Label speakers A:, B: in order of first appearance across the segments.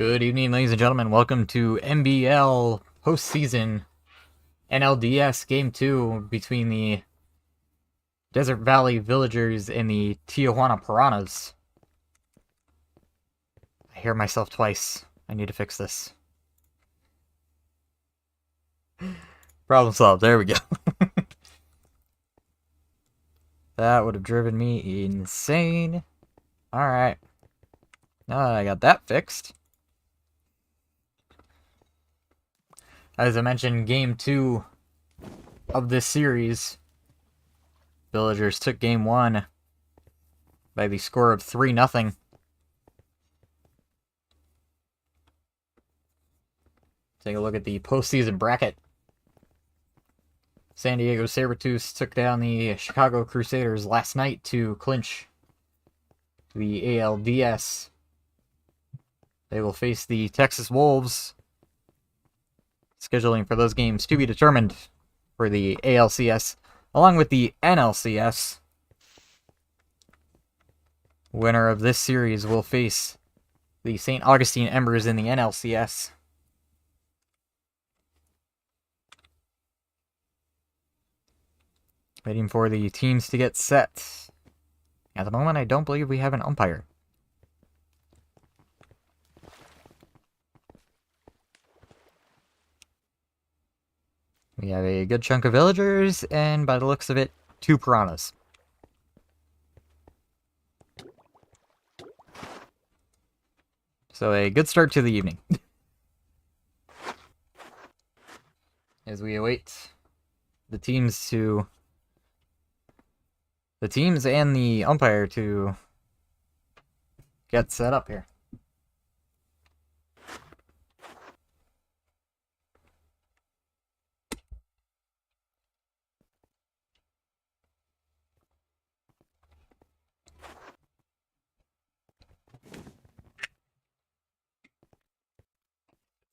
A: Good evening, ladies and gentlemen. Welcome to MBL postseason NLDS Game 2 between the Desert Valley Villagers and the Tijuana Piranhas. I hear myself twice. I need to fix this. Problem solved. There we go. That would have driven me insane. Alright. Now that I got that fixed. As I mentioned, Game 2 of this series, Villagers took Game 1 by the score of 3-0. Take a look at the postseason bracket. San Diego Sabretooths took down the Chicago Crusaders last night to clinch the ALDS. They will face the Texas Wolves. Scheduling for those games to be determined for the ALCS, along with the NLCS. Winner of this series will face the St. Augustine Embers in the NLCS. Waiting for the teams to get set. At the moment, I don't believe we have an umpire. We have a good chunk of villagers, and by the looks of it, 2 piranhas. So a good start to the evening. As we await the teams and the umpire to get set up here.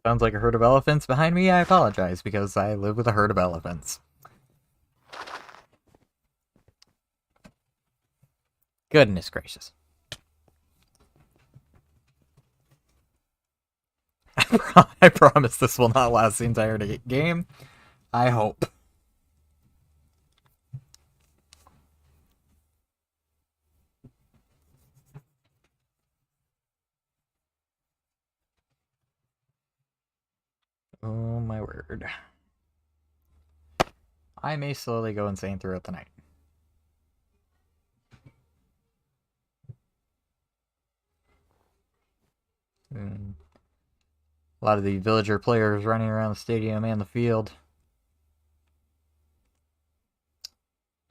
A: Sounds like a herd of elephants behind me. I apologize, because I live with a herd of elephants. Goodness gracious. I promise this will not last the entire game. I hope. Oh my word. I may slowly go insane throughout the night. A lot of the villager players running around the stadium and the field.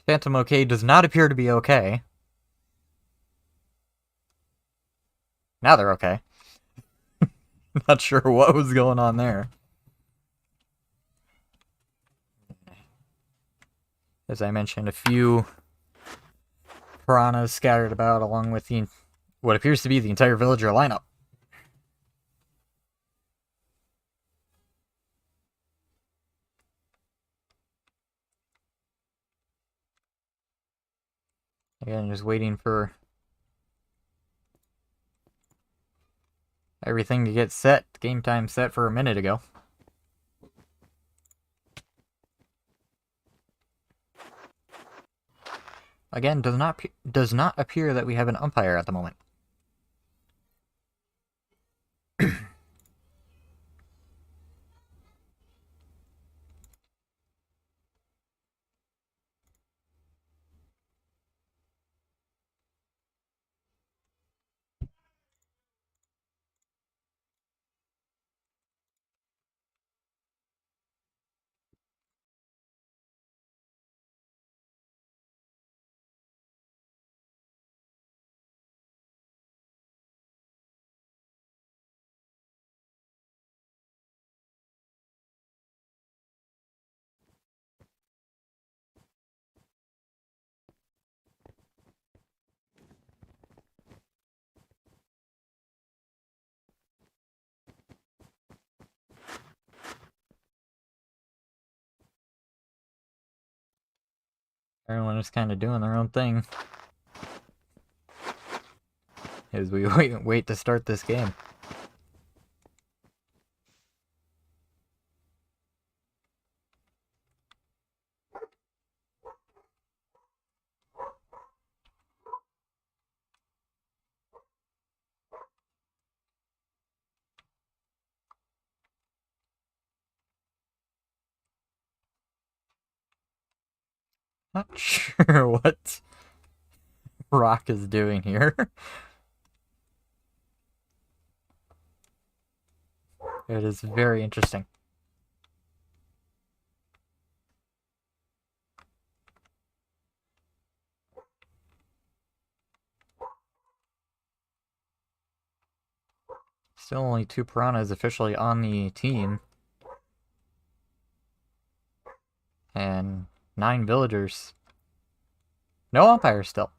A: Phantom OK does not appear to be okay. Now they're okay. Not sure what was going on there. As I mentioned, a few piranhas scattered about along with what appears to be the entire villager lineup. Again, just waiting for everything to get set. Game time set for a minute ago. Again, does not appear that we have an umpire at the moment. Everyone is kind of doing their own thing as we wait to start this game. Not sure what Rock is doing here. It is very interesting. Still only 2 Piranhas officially on the team. And 9 villagers. No umpires still.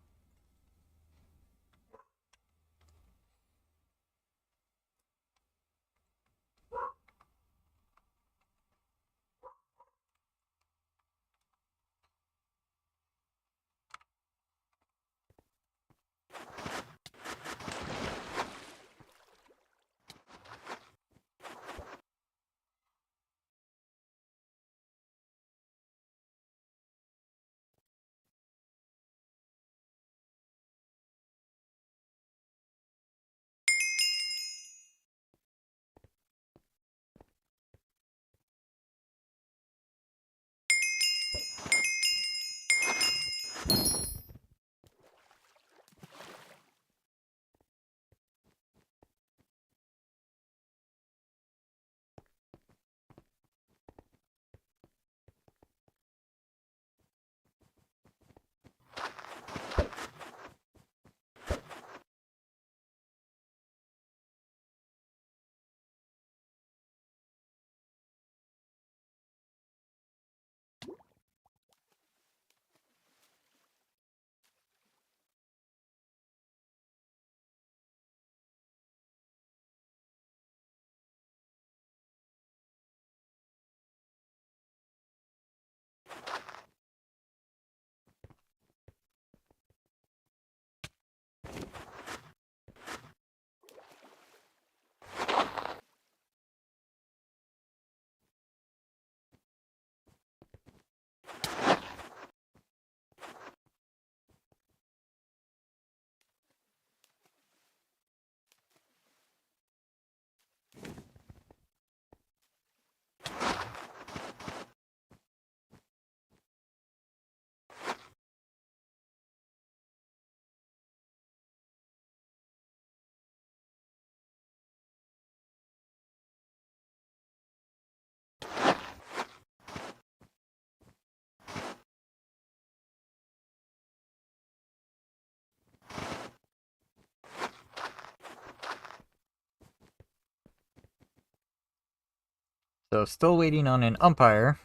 A: So still waiting on an umpire.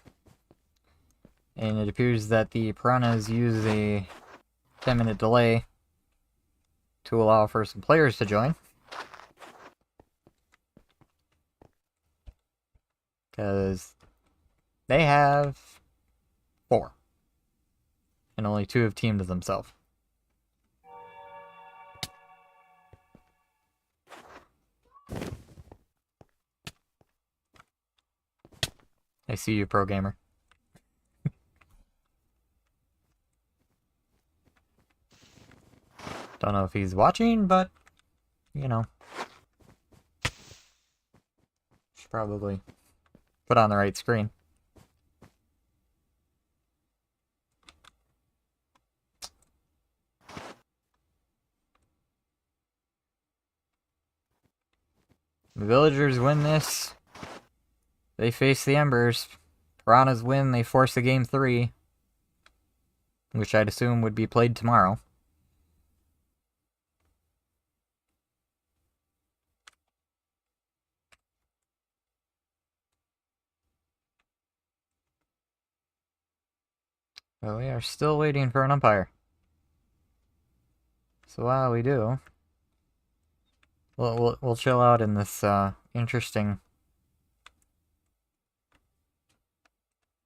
A: And it appears that the Piranhas use a 10-minute delay to allow for some players to join. Because they have 4. And only 2 have teamed themselves. I see you, pro gamer. Don't know if he's watching, but, you know. Should probably put on the right screen. The villagers win this. They face the Embers. Piranhas win, they force the game 3. Which I'd assume would be played tomorrow. But we are still waiting for an umpire. So while we do, we'll chill out in this interesting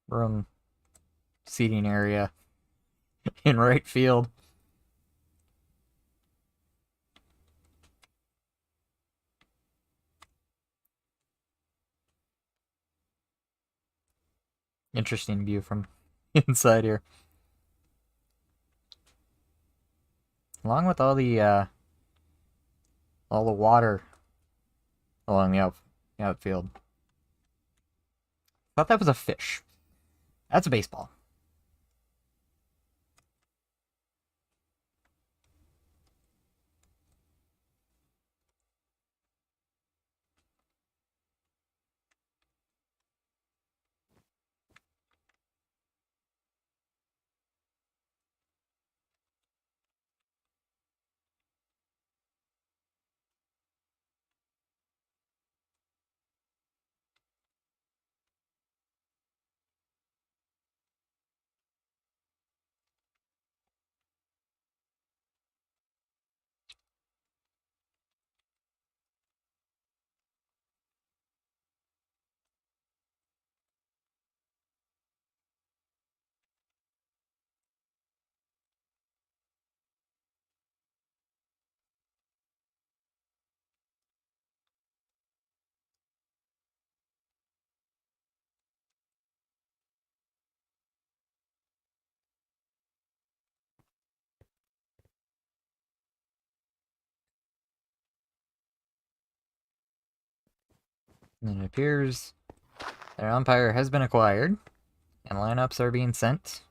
A: room seating area in right field. Interesting view from inside here. Along with all the water along the outfield. Thought that was a fish. That's a baseball. And it appears that an umpire has been acquired, and lineups are being sent.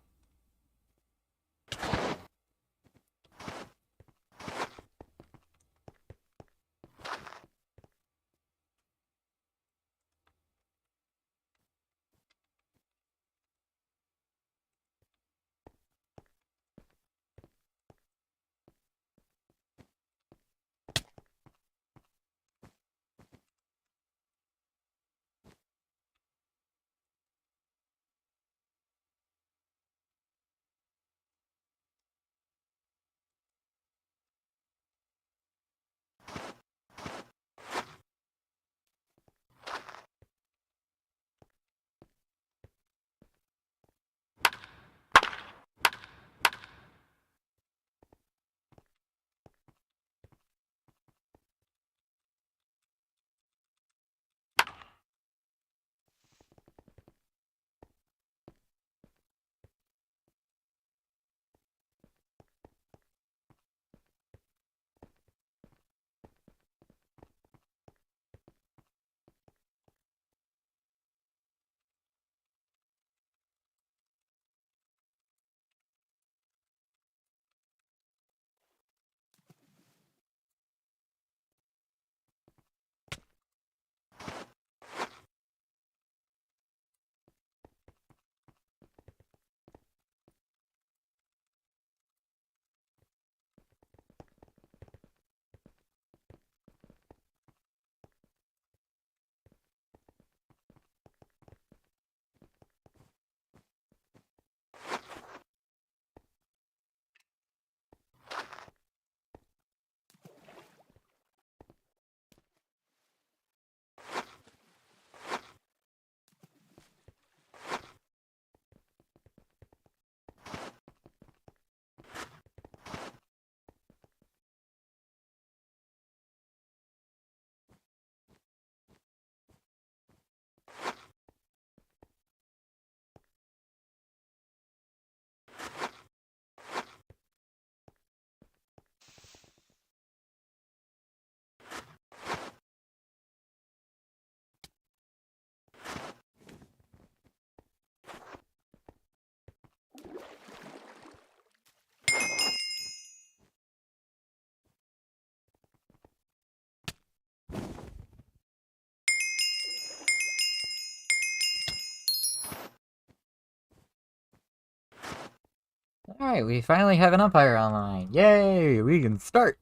A: Alright, we finally have an umpire online. Yay! We can start!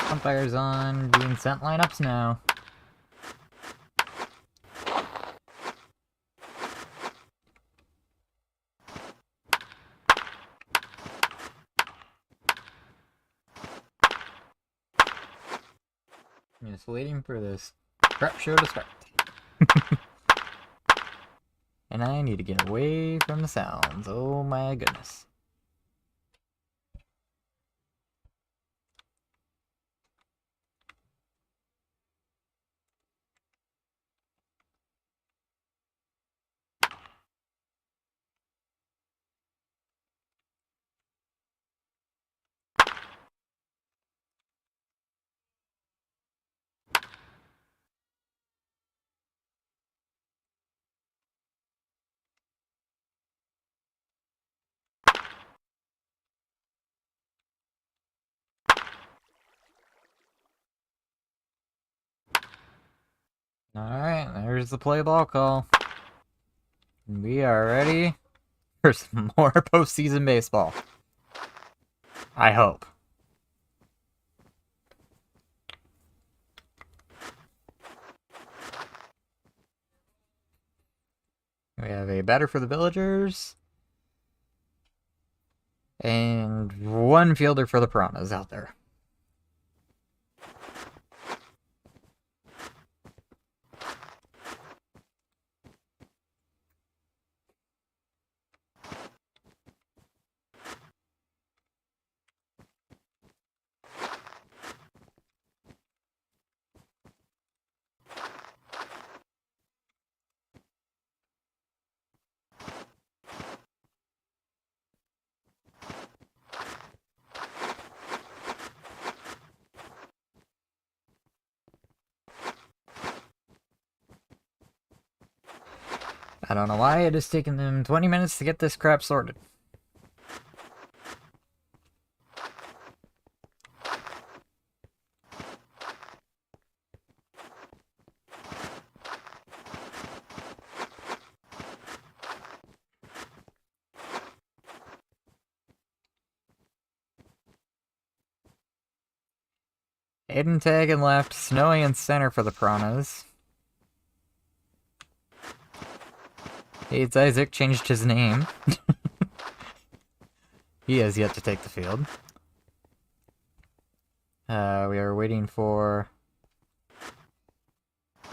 A: Umpires on, being sent lineups now. I'm just waiting for this crap show to start. And I need to get away from the sounds. Oh my goodness. Alright, there's the play ball call. We are ready for some more postseason baseball. I hope. We have a batter for the Villagers. And one fielder for the Piranhas out there. I don't know why it has taken them 20 minutes to get this crap sorted. Aiden tag and left, Snowy in center for the Piranhas. It's Isaac changed his name. He has yet to take the field. We are waiting for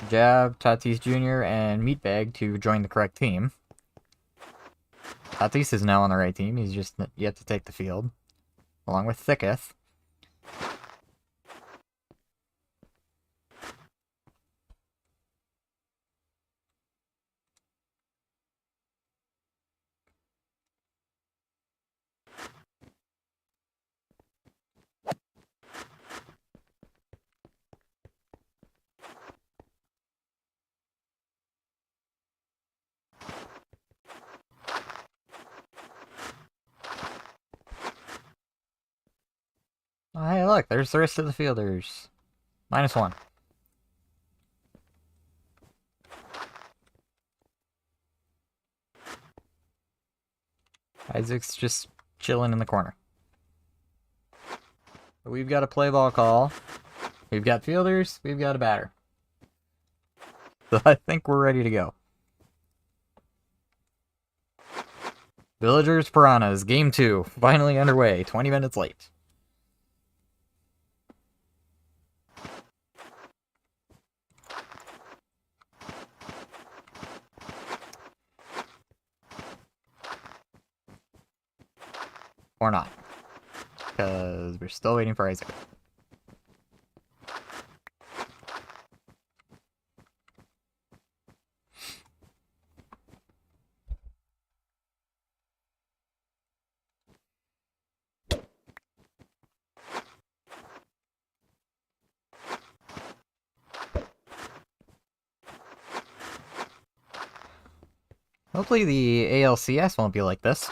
A: Jab, Tatis Jr., and Meatbag to join the correct team. Tatis is now on the right team. He's just yet to take the field, along with Thicketh. Oh, hey, look, there's the rest of the fielders. -1. Isaac's just chilling in the corner. We've got a play ball call. We've got fielders. We've got a batter. So I think we're ready to go. Villagers Piranhas, Game 2, finally underway, 20 minutes late. Or not. Because we're still waiting for Isaac. Hopefully the ALCS won't be like this.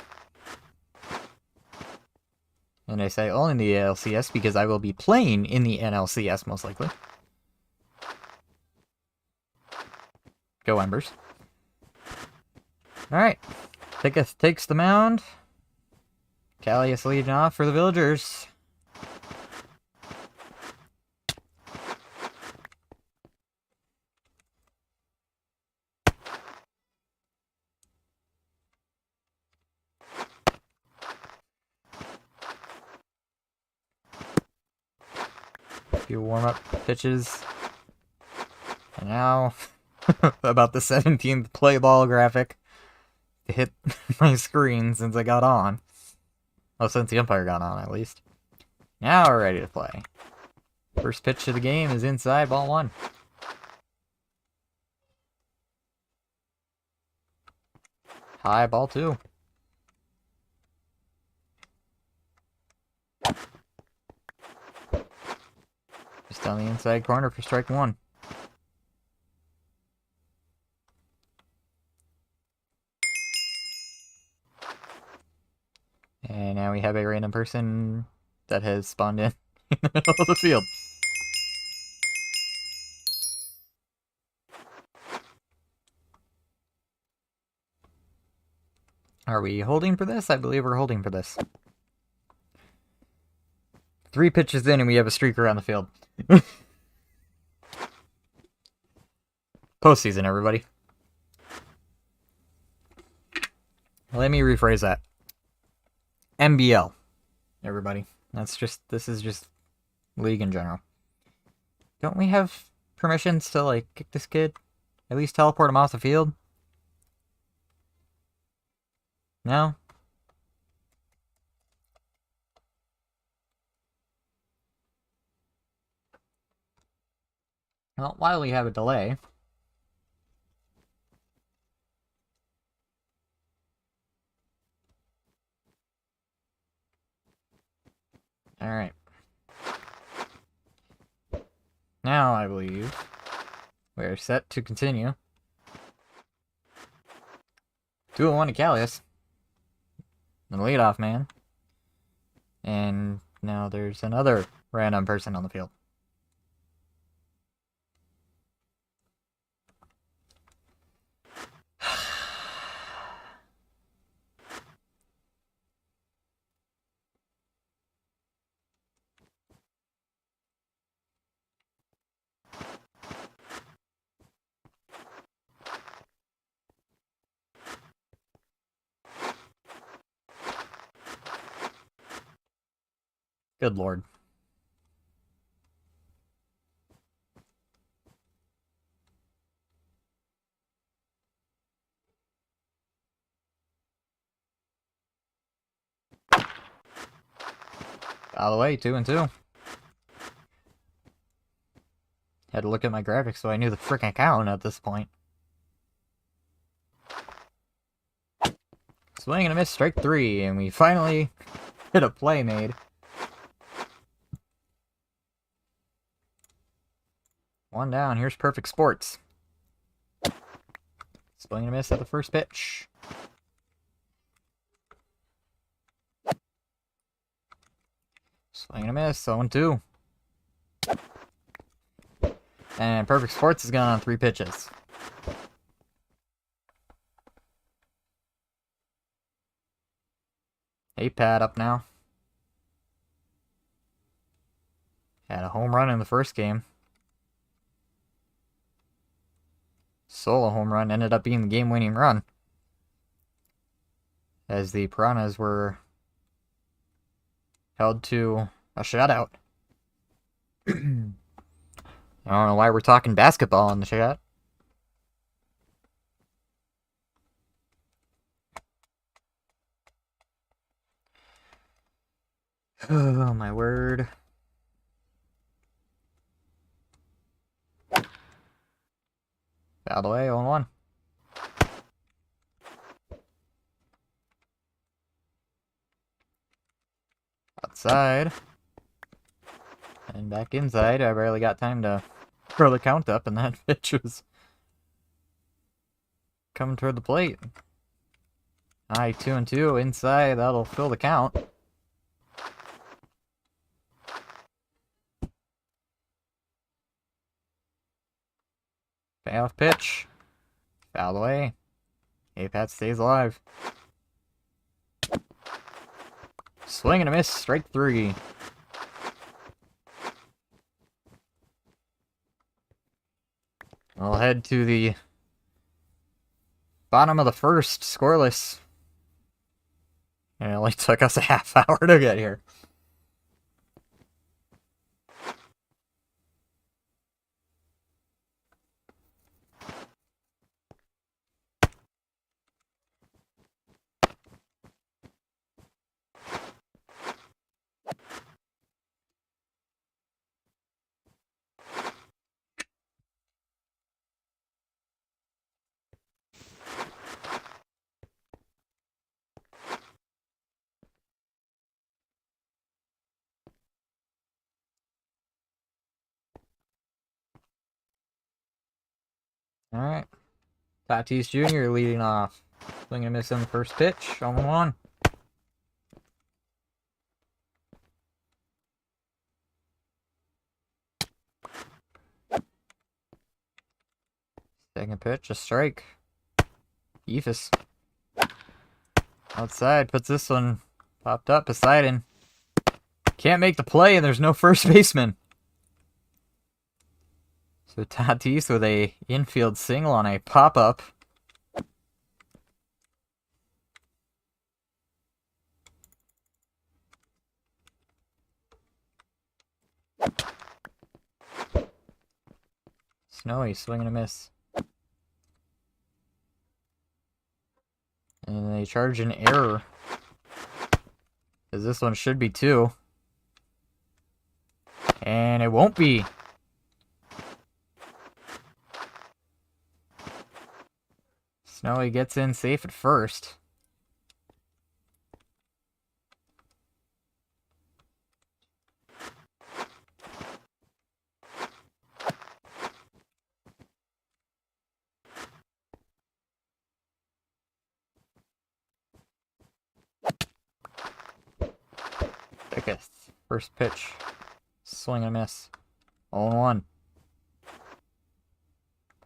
A: And I say only the ALCS because I will be playing in the NLCS most likely. Go Embers. Alright. Thicketh takes the mound. Callius leading off for the Villagers. Few warm-up pitches. And now, about the 17th play ball graphic to hit my screen since I got on. Oh, since the umpire got on, at least. Now we're ready to play. First pitch of the game is inside, ball 1. High, ball 2. Just on the inside corner for strike 1. And now we have a random person that has spawned in the middle of the field. Are we holding for this? I believe we're holding for this. 3 pitches in and we have a streaker on the field. Postseason, everybody. Let me rephrase that. MBL, everybody. This is just league in general. Don't we have permissions to, like, kick this kid? At least teleport him off the field? No? Well, while we have a delay... Alright. Now, I believe, we're set to continue. 2-1 to Callius. The leadoff man. And now there's another random person on the field. Good lord. By the way, 2-2. Had to look at my graphics so I knew the frickin' count at this point. Swing and a miss, strike 3, and we finally hit a play made. 1 down, here's perfect sports. Swing and a miss at the first pitch. Swing and a miss, 0-2. And perfect sports is gone on 3 pitches. A-pad up now. Had a home run in the first game. Solo home run ended up being the game-winning run, as the Piranhas were held to a shutout. I don't know why we're talking basketball in the chat. Oh my word. Out of the way, 0-1. Outside. And back inside. I barely got time to throw the count up, and that pitch was coming toward the plate. Alright, 2-2 inside. That'll fill the count. Payoff pitch. Foul away. A-Pat stays alive. Swing and a miss, strike 3. We'll head to the bottom of the first, scoreless. And it only took us a half hour to get here. Alright. Tatis Jr. leading off. Swing and a miss on the first pitch. 0-1. Second pitch, a strike. Ephus. Outside, puts this one popped up. Poseidon can't make the play, and there's no first baseman. So Tatis with a infield single on a pop-up. Snowy, swing and a miss. And they charge an error. Because this one should be 2. And it won't be. Snowy gets in safe at first. Thickest. First pitch. Swing and a miss. 0-1.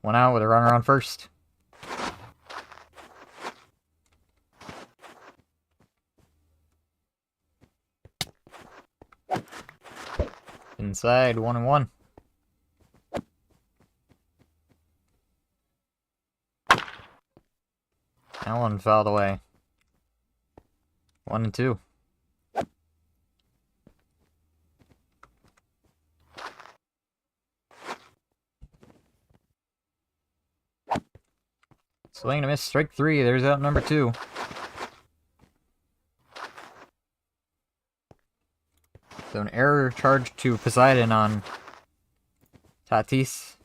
A: 1 out with a runner on first. Inside, 1-1. That one fouled away. 1-2. Swing and a miss, strike 3. There's out number 2. So an error charged to Poseidon on Tatis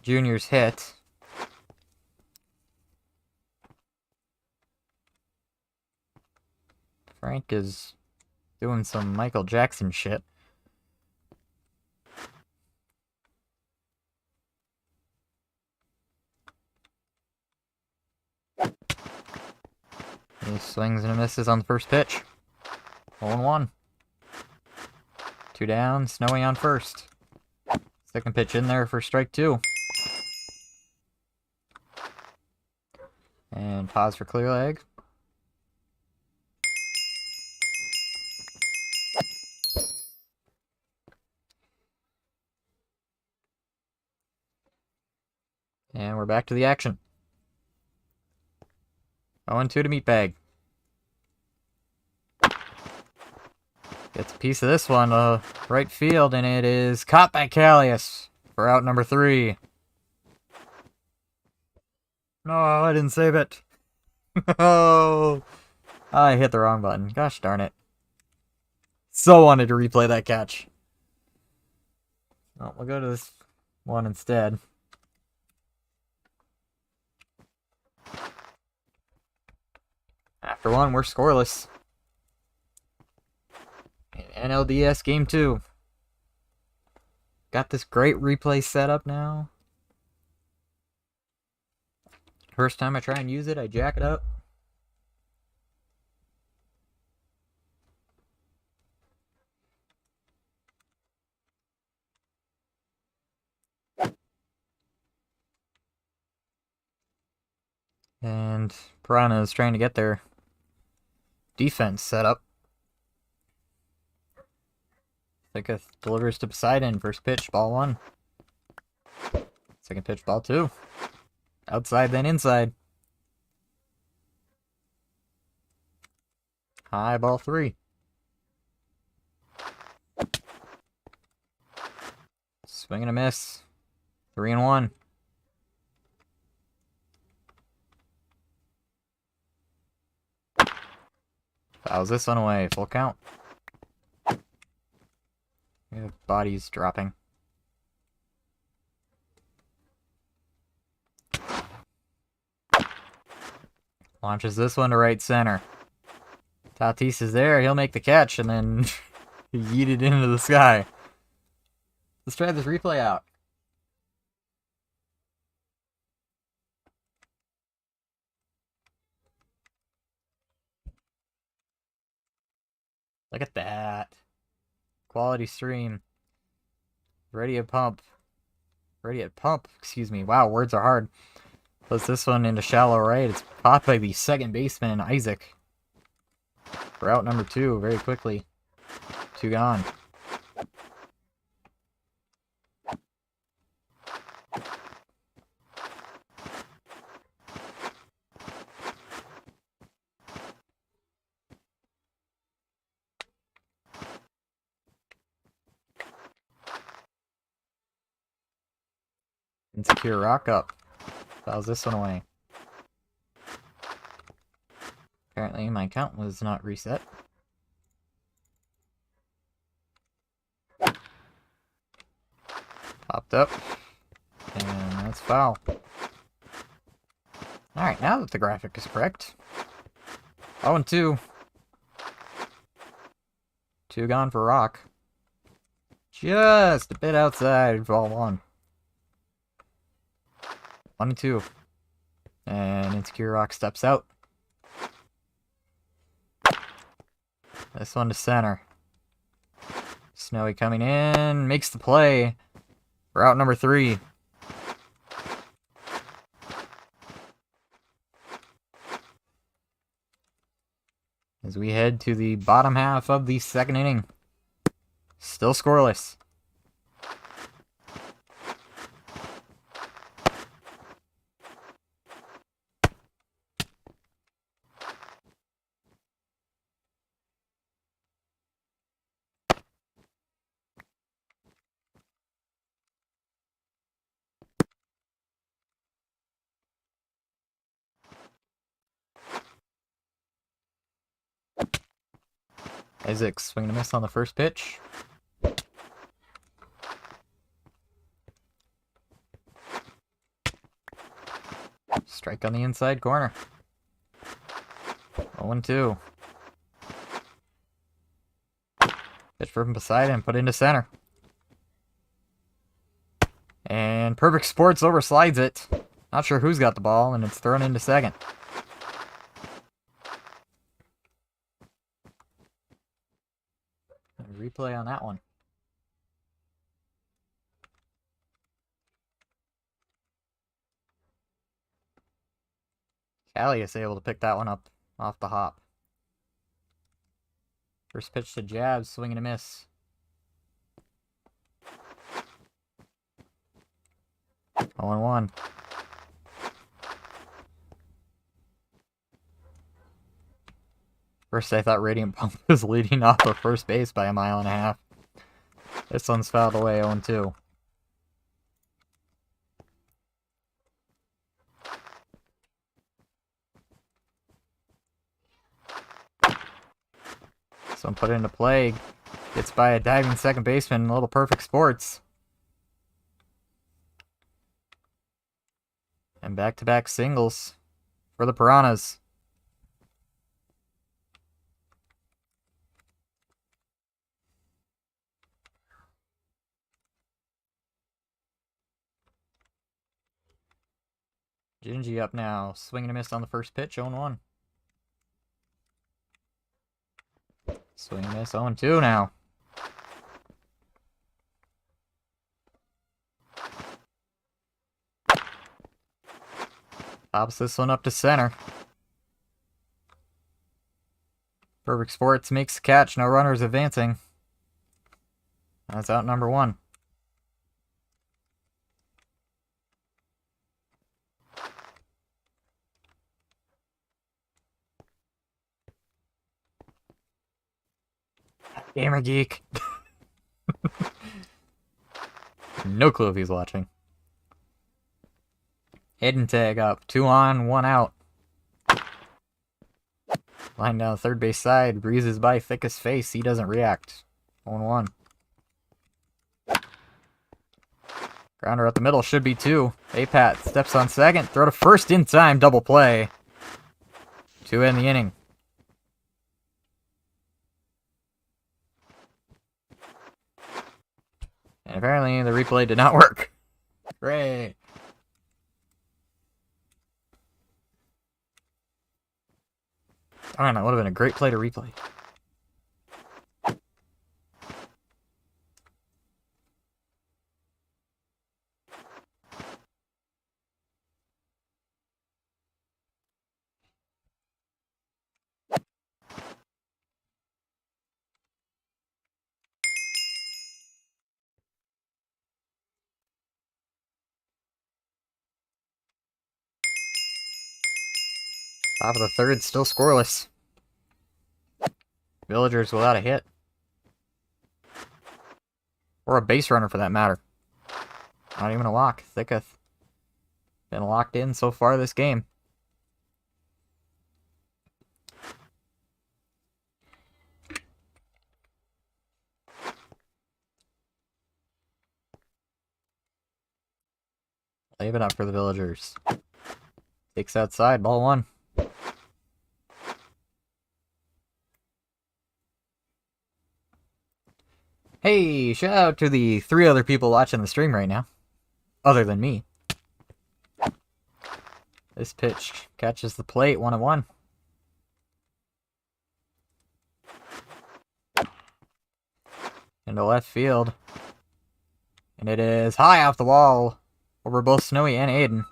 A: Jr.'s hit. Frank is doing some Michael Jackson shit. He swings and misses on the first pitch. 0-1. 2 down, Snowy on first. Second pitch in there for strike 2. And pause for clear leg. And we're back to the action. 0-2 to Meatbag. Gets a piece of this one, right field, and it is caught by Callius for out number 3. No, I didn't save it. Oh, I hit the wrong button. Gosh darn it. So wanted to replay that catch. Well, we'll go to this one instead. After 1, we're scoreless. NLDS Game 2. Got this great replay set up now. First time I try and use it, I jack it up. And Piranhas trying to get their defense set up. Thicketh delivers to Poseidon. First pitch, ball 1. Second pitch, ball 2. Outside, then inside. High, ball 3. Swing and a miss. 3-1. Fouls this one away. Full count. Yeah, body's dropping. Launches this one to right center. Tatis is there. He'll make the catch and then yeet it into the sky. Let's try this replay out. Look at that. Quality stream. Ready at pump. Ready at pump. Excuse me. Wow, words are hard. Puts this one into shallow right. It's caught by the second baseman, Isaac. Route number 2, very quickly. 2 gone. Insecure rock up. Fouls this one away. Apparently my count was not reset. Popped up. And that's foul. Alright, now that the graphic is correct. 0-2. 2 gone for rock. Just a bit outside ball 1. 1-2. And Insecure Rock steps out. This one to center. Snowy coming in. Makes the play. Route number 3. As we head to the bottom half of the 2nd inning. Still scoreless. Isaac swinging a miss on the first pitch. Strike on the inside corner. 0-2. Pitch from beside him, put into center. And Perfect Sports overslides it. Not sure who's got the ball, and it's thrown into second. Replay on that one. Callius able to pick that one up off the hop. First pitch to jab, swing and a miss. 0-1. First I thought Radiant Pump was leading off of first base by 1.5 miles. This one's fouled away, 0-2. This one put into play. Gets by a diving second baseman, a little Perfect Sports. And back-to-back singles for the Piranhas. Gingy up now. Swing and a miss on the first pitch, 0-1. Swing and miss, 0-2 now. Pops this one up to center. Perfect Sports makes the catch, no runners advancing. That's out number 1. Gamer Geek. No clue if he's watching. Hidden tag up. 2 on, 1 out. Line down third base side. Breezes by thick as face. He doesn't react. 0-1. Grounder up the middle. Should be 2. A-Pat steps on second. Throw to first in time. Double play. 2 in the inning. And apparently the replay did not work. Great. Darn, that would have been a great play to replay. Top of the third, still scoreless. Villagers without a hit. Or a base runner for that matter. Not even a lock. Thicketh. Been locked in so far this game. Leave it up for the villagers. Takes outside, ball one. Hey, shout out to the 3 other people watching the stream right now. Other than me. This pitch catches the plate, 1-1. Into left field. And it is high off the wall over both Snowy and Aiden.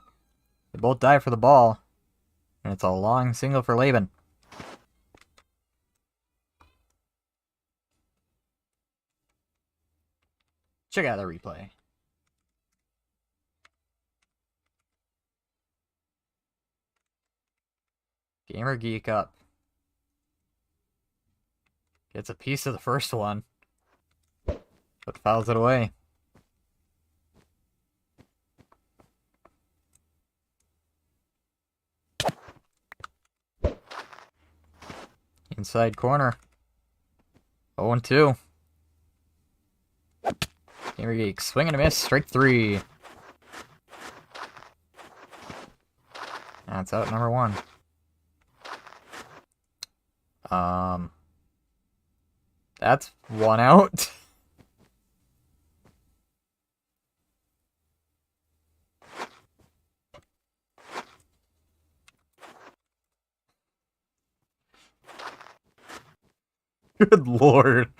A: They both dive for the ball. And it's a long single for Laban. Check out the replay. Gamer Geek up. Gets a piece of the first one. But fouls it away. Inside corner. 0-2. Gamer Geek, swing and a miss, strike 3. That's out number 1. That's 1 out. Good lord.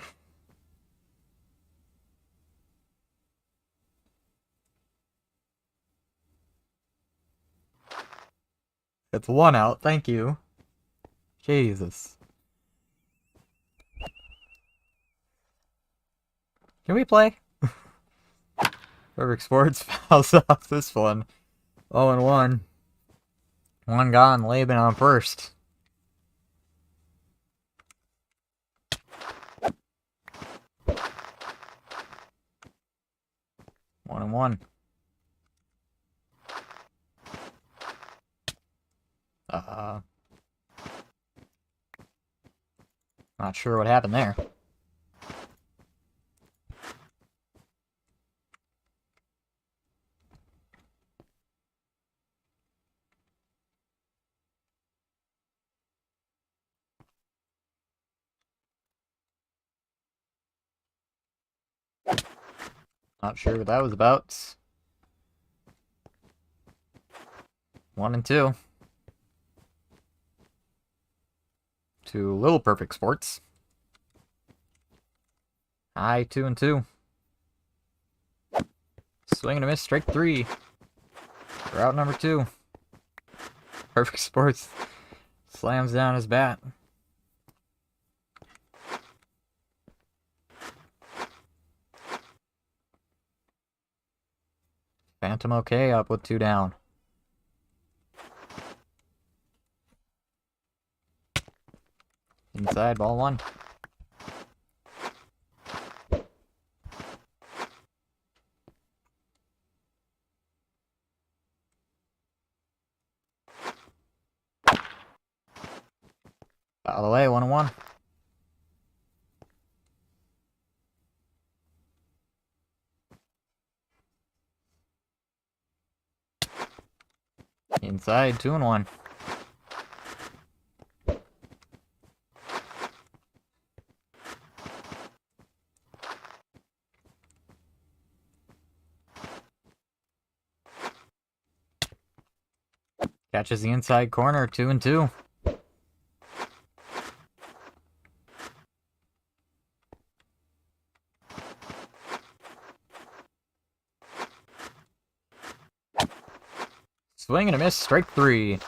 A: It's 1 out, thank you. Jesus. Can we play? Perfect Sports fouls off this one. 0-1. 1 gone, Laban on first. One and one. Not sure what happened there. Not sure what that was about. 1 and 2. To Little Perfect Sports. High 2 and 2. Swing and a miss, strike 3. Route number 2. Perfect Sports slams down his bat. Phantom okay, up with 2 down. Inside, ball 1. Foul away, 1-1. Inside, 2-1. Catches the inside corner, 2 and 2. Swing and a miss, strike 3.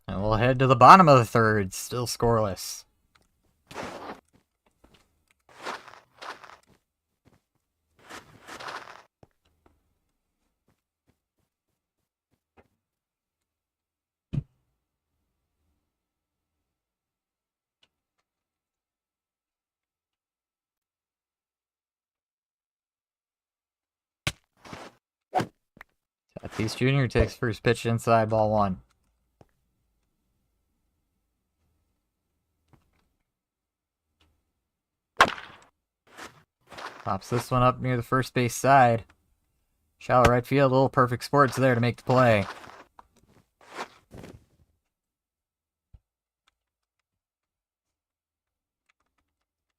A: And we'll head to the bottom of the third, still scoreless. Peace Jr. takes first pitch inside, ball one. Pops this one up near the first base side. Shallow right field, little perfect sports there to make the play.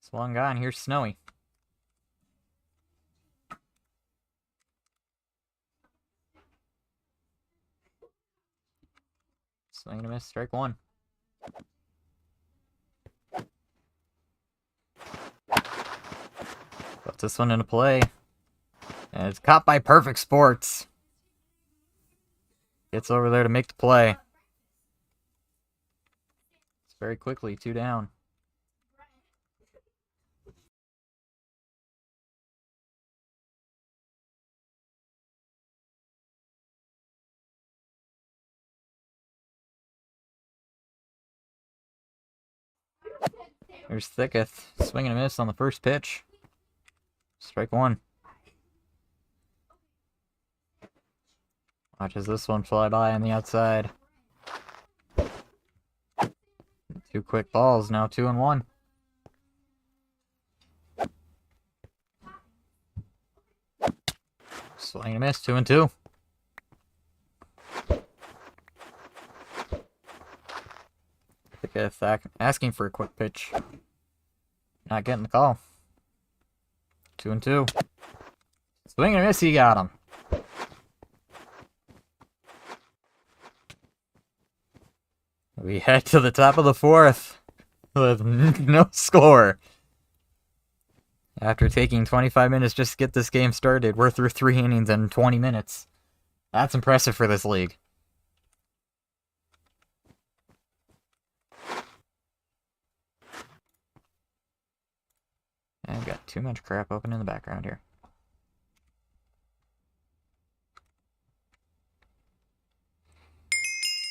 A: Swung on, here's Snowy. Swing and a miss, strike one. Puts this one into play. And it's caught by Perfect Sports. Gets over there to make the play. It's very quickly, 2 down. Here's Thicketh. Swing and a miss on the first pitch. Strike one. Watches this one fly by on the outside. 2 quick balls, now 2-1. Swing and a miss, 2-2. Thicketh asking for a quick pitch. Not getting the call. 2-2. Swing and a miss, he got him. We head to the top of the 4th with no score. After taking 25 minutes just to get this game started, we're through 3 innings in 20 minutes. That's impressive for this league. I've got too much crap open in the background here.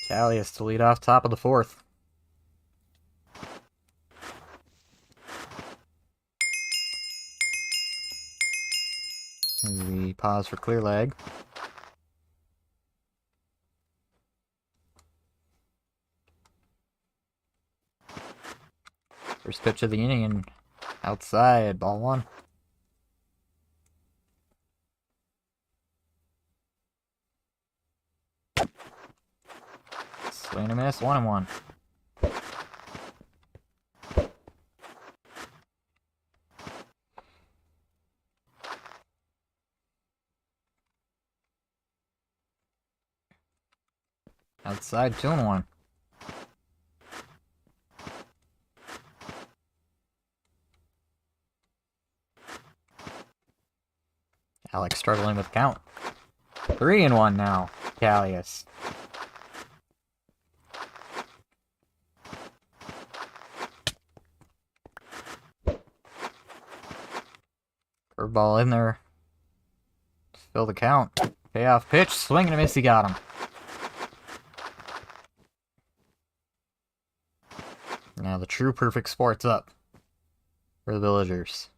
A: Callius to lead off top of the 4th. We pause for clear leg. First pitch of the inning and outside, ball one. Swing and a miss, 1-1. Outside, 2-1. Alex struggling with count. 3-1 now, Callius. Curveball in there. Fill the count. Payoff pitch. Swing and a miss. He got him. Now the true perfect sport's up for the Villagers.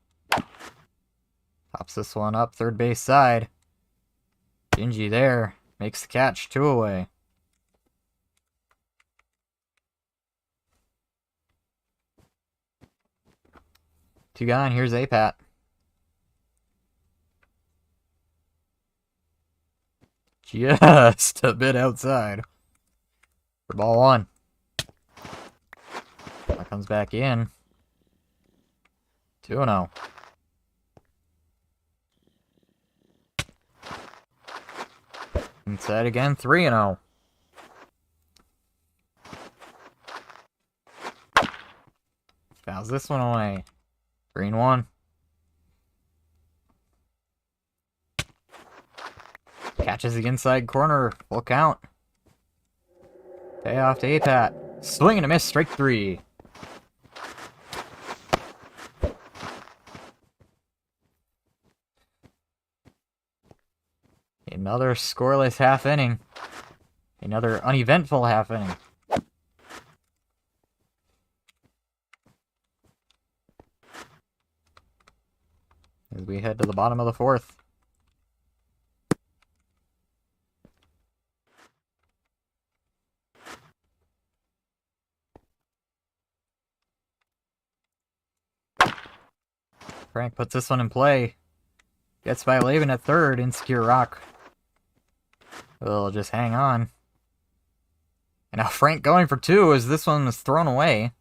A: Pops this one up. Third base side. Gingy there. Makes the catch. 2 away. Two gone. Here's A-Pat. Just a bit outside. For ball one. That comes back in. 2-0. Inside again, 3-0. Fouls this one away. 3-1. Catches the inside corner. Full count. Payoff to A-Pat. Swing and a miss. Strike 3. Another scoreless half inning. Another uneventful half inning. As we head to the bottom of the 4th. Frank puts this one in play. Gets by Laban at third. Insecure Rock will just hang on. And now Frank going for two as this one is thrown away.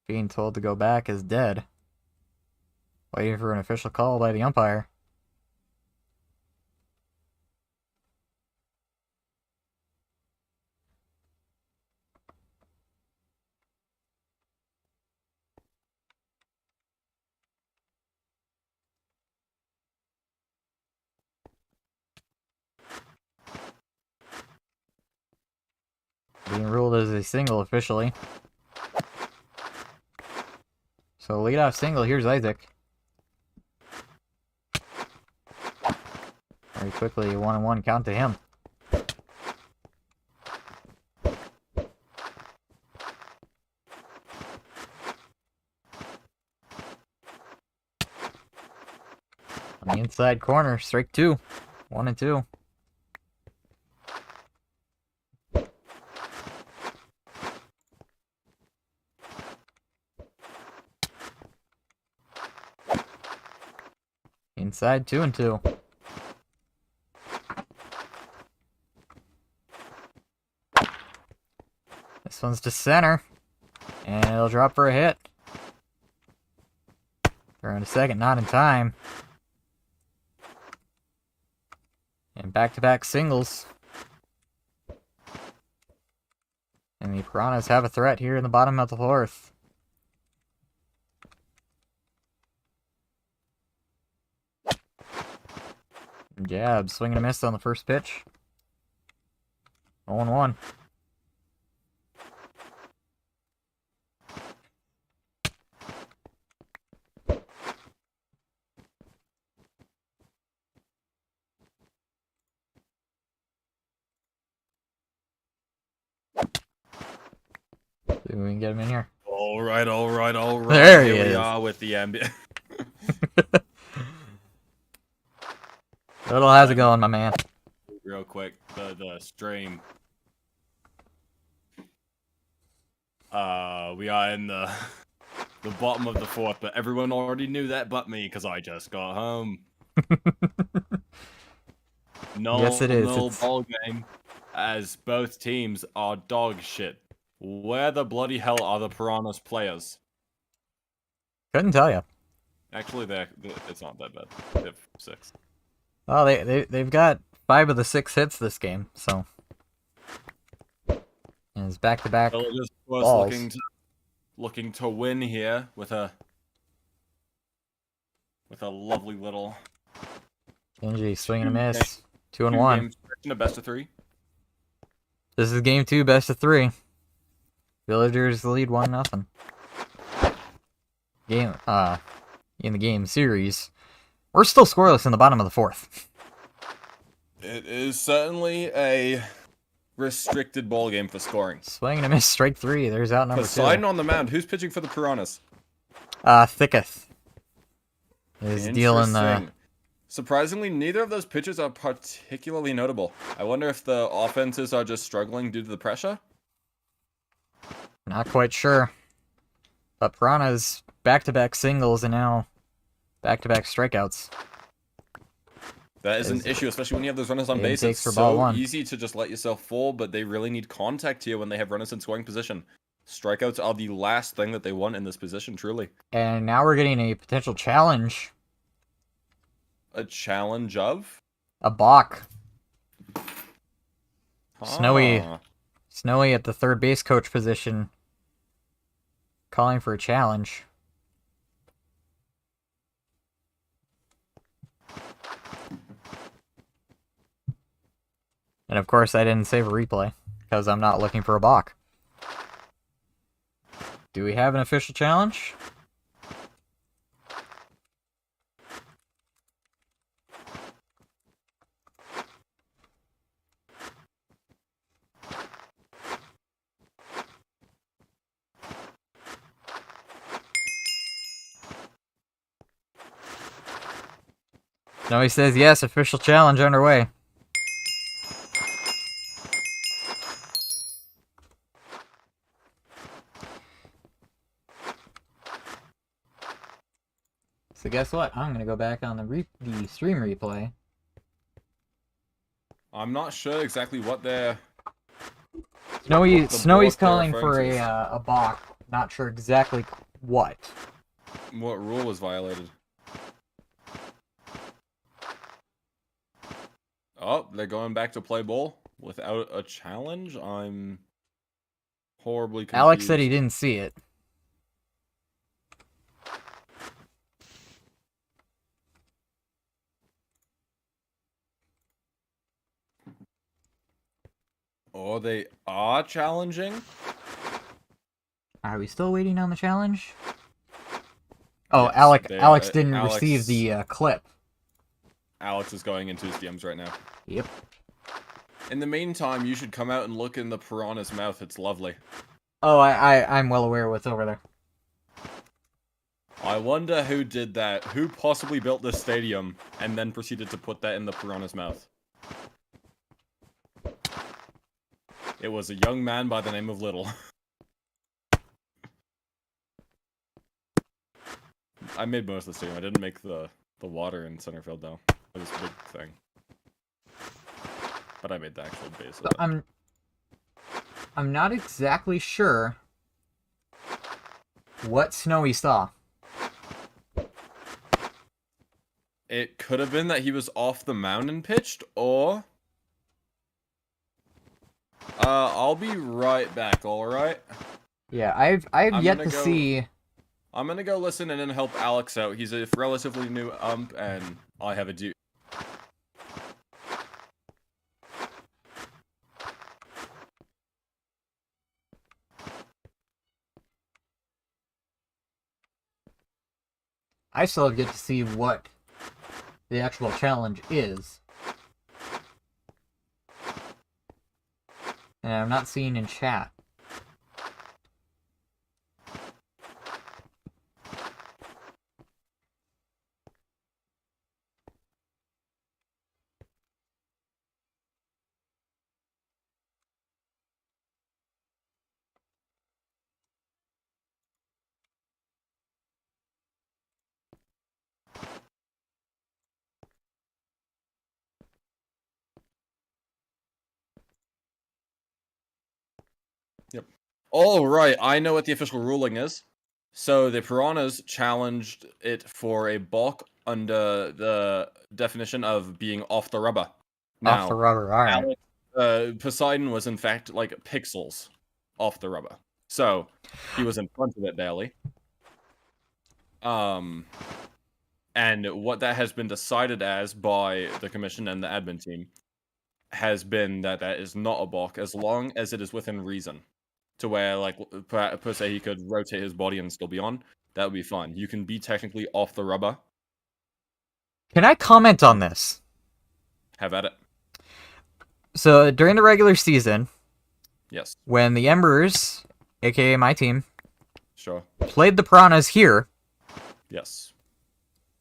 A: Being told to go back is dead. Waiting for an official call by the umpire. Being ruled as a single officially. So leadoff single, here's Isaac. Very quickly, 1-1 count to him. On the inside corner, strike two. 1-2. Inside 2-2. This one's to center. And it'll drop for a hit. Around a second, not in time. And back-to-back singles. And the Piranhas have a threat here in the bottom of the fourth. Jab, swing and a miss on the first pitch. 0-1. See if we can get him in here.
B: All right.
A: There he
B: Here
A: is.
B: we are with the MBL.
A: Little, how's it going, my man?
B: Real quick, the stream. We are in the bottom of the fourth, but everyone already knew that but me because I just got home. No,
A: Yes, it is.
B: no ball game, as both teams are dog shit. Where the bloody hell are the Piranhas players?
A: Couldn't tell you.
B: Actually, it's not that bad. They have 6.
A: Well, they've got 5 of the 6 hits this game, so. And it's back-to-back
B: Villagers
A: balls.
B: was looking to win here with a lovely little
A: Genji, swing and a miss. 2-1.
B: a best of 3.
A: This is game 2, best of 3. Villagers lead 1-0. In the game series. We're still scoreless in the bottom of the fourth.
B: It is certainly a restricted ball game for scoring.
A: Swing and a miss, strike 3. There's out number 2.
B: Poseidon on the mound. Who's pitching for the Piranhas?
A: Thicketh is dealing the.
B: Interesting. Surprisingly, neither of those pitchers are particularly notable. I wonder if the offenses are just struggling due to the pressure?
A: Not quite sure. But Piranha's back-to-back singles and now back-to-back strikeouts.
B: That is an issue, especially when you have those runners on base. It's
A: for ball
B: so
A: one.
B: easy to just let yourself fall, but they really need contact here when they have runners in scoring position. Strikeouts are the last thing that they want in this position, truly.
A: And now we're getting a potential challenge.
B: A challenge of?
A: A balk.
B: Ah.
A: Snowy at the third base coach position. Calling for a challenge. And of course I didn't save a replay, because I'm not looking for a balk. Do we have an official challenge? No, he says yes, official challenge underway. guess what? I'm gonna go back on the stream replay.
B: I'm not sure exactly what they're...
A: Snowy's calling
B: referring
A: for
B: to.
A: a balk. Not sure exactly what.
B: What rule was violated? Oh, they're going back to play ball without a challenge? I'm horribly confused.
A: Alex said he didn't see it.
B: Or they are challenging?
A: Are we still waiting on the challenge? Oh,
B: Yes,
A: Alex didn't
B: Alex-
A: receive the clip.
B: Alex is going into his DMs right now.
A: Yep.
B: In the meantime, you should come out and look in the Piranha's mouth. It's lovely.
A: Oh, I'm well aware what's over there.
B: I wonder who did that. Who possibly built this stadium and then proceeded to put that in the Piranha's mouth? It was a young man by the name of Little. I made most of the stadium. I didn't make the water in center field though. It was a big thing. But I made the actual base of it.
A: I'm not exactly sure what Snowy saw.
B: It could have been that he was off the mound and pitched, or... I'll be right back, alright?
A: Yeah, I've yet to see...
B: I'm gonna go listen and then help Alex out. He's a relatively new ump, and I have a duty.
A: I still have yet to see what the actual challenge is. And I'm not seeing in chat.
B: Yep. All right, I know what the official ruling is. So the Piranhas challenged it for a balk under the definition of being off the rubber.
A: Off the rubber, alright.
B: Poseidon was in fact like pixels off the rubber. So he was in front of it barely. And what that has been decided as by the commission and the admin team has been that that is not a balk as long as it is within reason. To where, like, per se, he could rotate his body and still be on. That would be fine. You can be technically off the rubber.
A: Can I comment on this?
B: Have at it.
A: So, during the regular season,
B: Yes.
A: when the Embers, aka my team,
B: Sure.
A: played the Piranhas here,
B: Yes.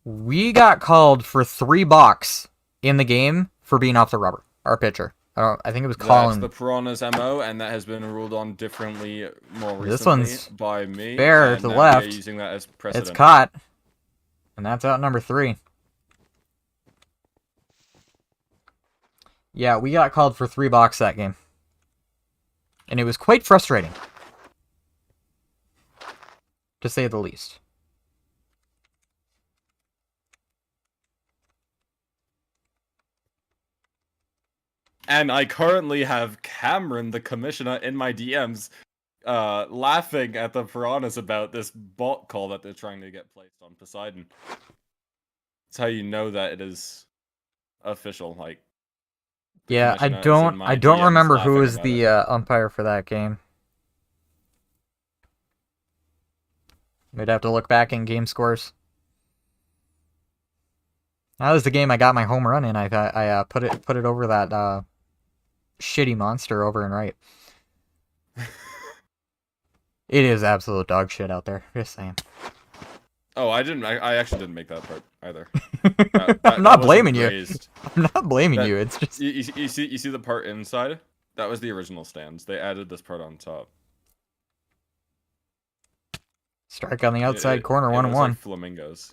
A: we got called for 3 balks in the game for being off the rubber. Our pitcher. I think it was Colin.
B: That's the Piranha's MO, and that has been ruled on differently more recently
A: This one's
B: by me.
A: fair to the left.
B: We're using that as precedent.
A: It's caught. And that's out number 3. Yeah, we got called for 3 balks that game. And it was quite frustrating. To say the least.
B: And I currently have Cameron, the commissioner, in my DMs, laughing at the Piranhas about this bot call that they're trying to get placed on Poseidon. That's how you know that it is official. Like,
A: yeah, I don't remember who was the umpire for that game. We'd have to look back in game scores. That was the game I got my home run in. I put it over that shitty monster over and right. It is absolute dog shit out there. Just saying.
B: Oh, I actually didn't make that part either.
A: I'm not blaming you. I'm not blaming you. It's just
B: you see the part inside. That was the original stands. They added this part on top.
A: Strike on the outside corner, 1-1.
B: Like flamingos.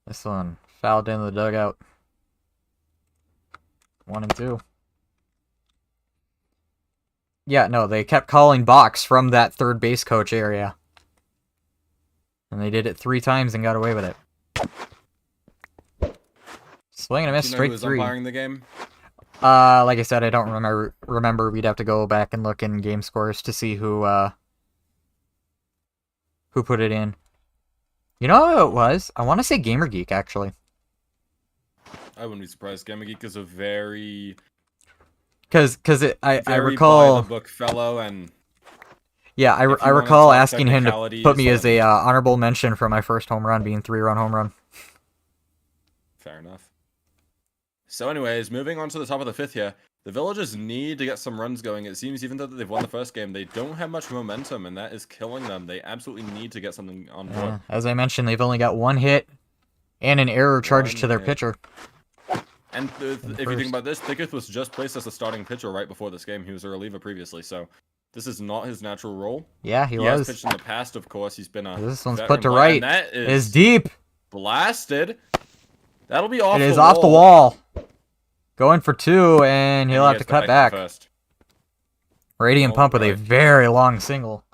A: This one fouled into the dugout. 1 and 2. Yeah, no, they kept calling box from that third base coach area. And they did it 3 times and got away with it. Swing and a miss,
B: Do you know
A: straight
B: who was
A: 3.
B: umpiring the game?
A: Like I said, I don't remember. We'd have to go back and look in game scores to see who put it in. You know who it was? I want to say Gamer Geek, actually.
B: I wouldn't be surprised. Gamer Geek is a very
A: I
B: very
A: recall
B: by the book fellow, and
A: yeah, I
B: if you wanna
A: recall
B: talk
A: asking him to put
B: technicalities,
A: me as a
B: then-
A: honorable mention for my first home run being 3-run home run.
B: Fair enough. So anyways, moving on to the top of the 5th here. The Villagers need to get some runs going. It seems even though they've won the first game, they don't have much momentum, and that is killing them. They absolutely need to get something on board.
A: Yeah, as I mentioned, they've only got 1 hit and an error charged
B: One
A: to their
B: hit.
A: pitcher.
B: And if you think
A: first.
B: about this, Thicketh was just placed as a starting pitcher right before this game. He was a reliever previously, so this is not his natural role.
A: Yeah, he
B: has
A: was.
B: pitched in the past, of course. He's been a
A: This one's
B: veteran
A: put to
B: player,
A: right.
B: and that
A: It is
B: is
A: deep.
B: blasted. That'll be off
A: It
B: the
A: is
B: wall.
A: off the wall. Going for 2, and he'll
B: he
A: have to
B: gets
A: cut back.
B: First.
A: Radiant Pump with a
B: Alright.
A: very long single.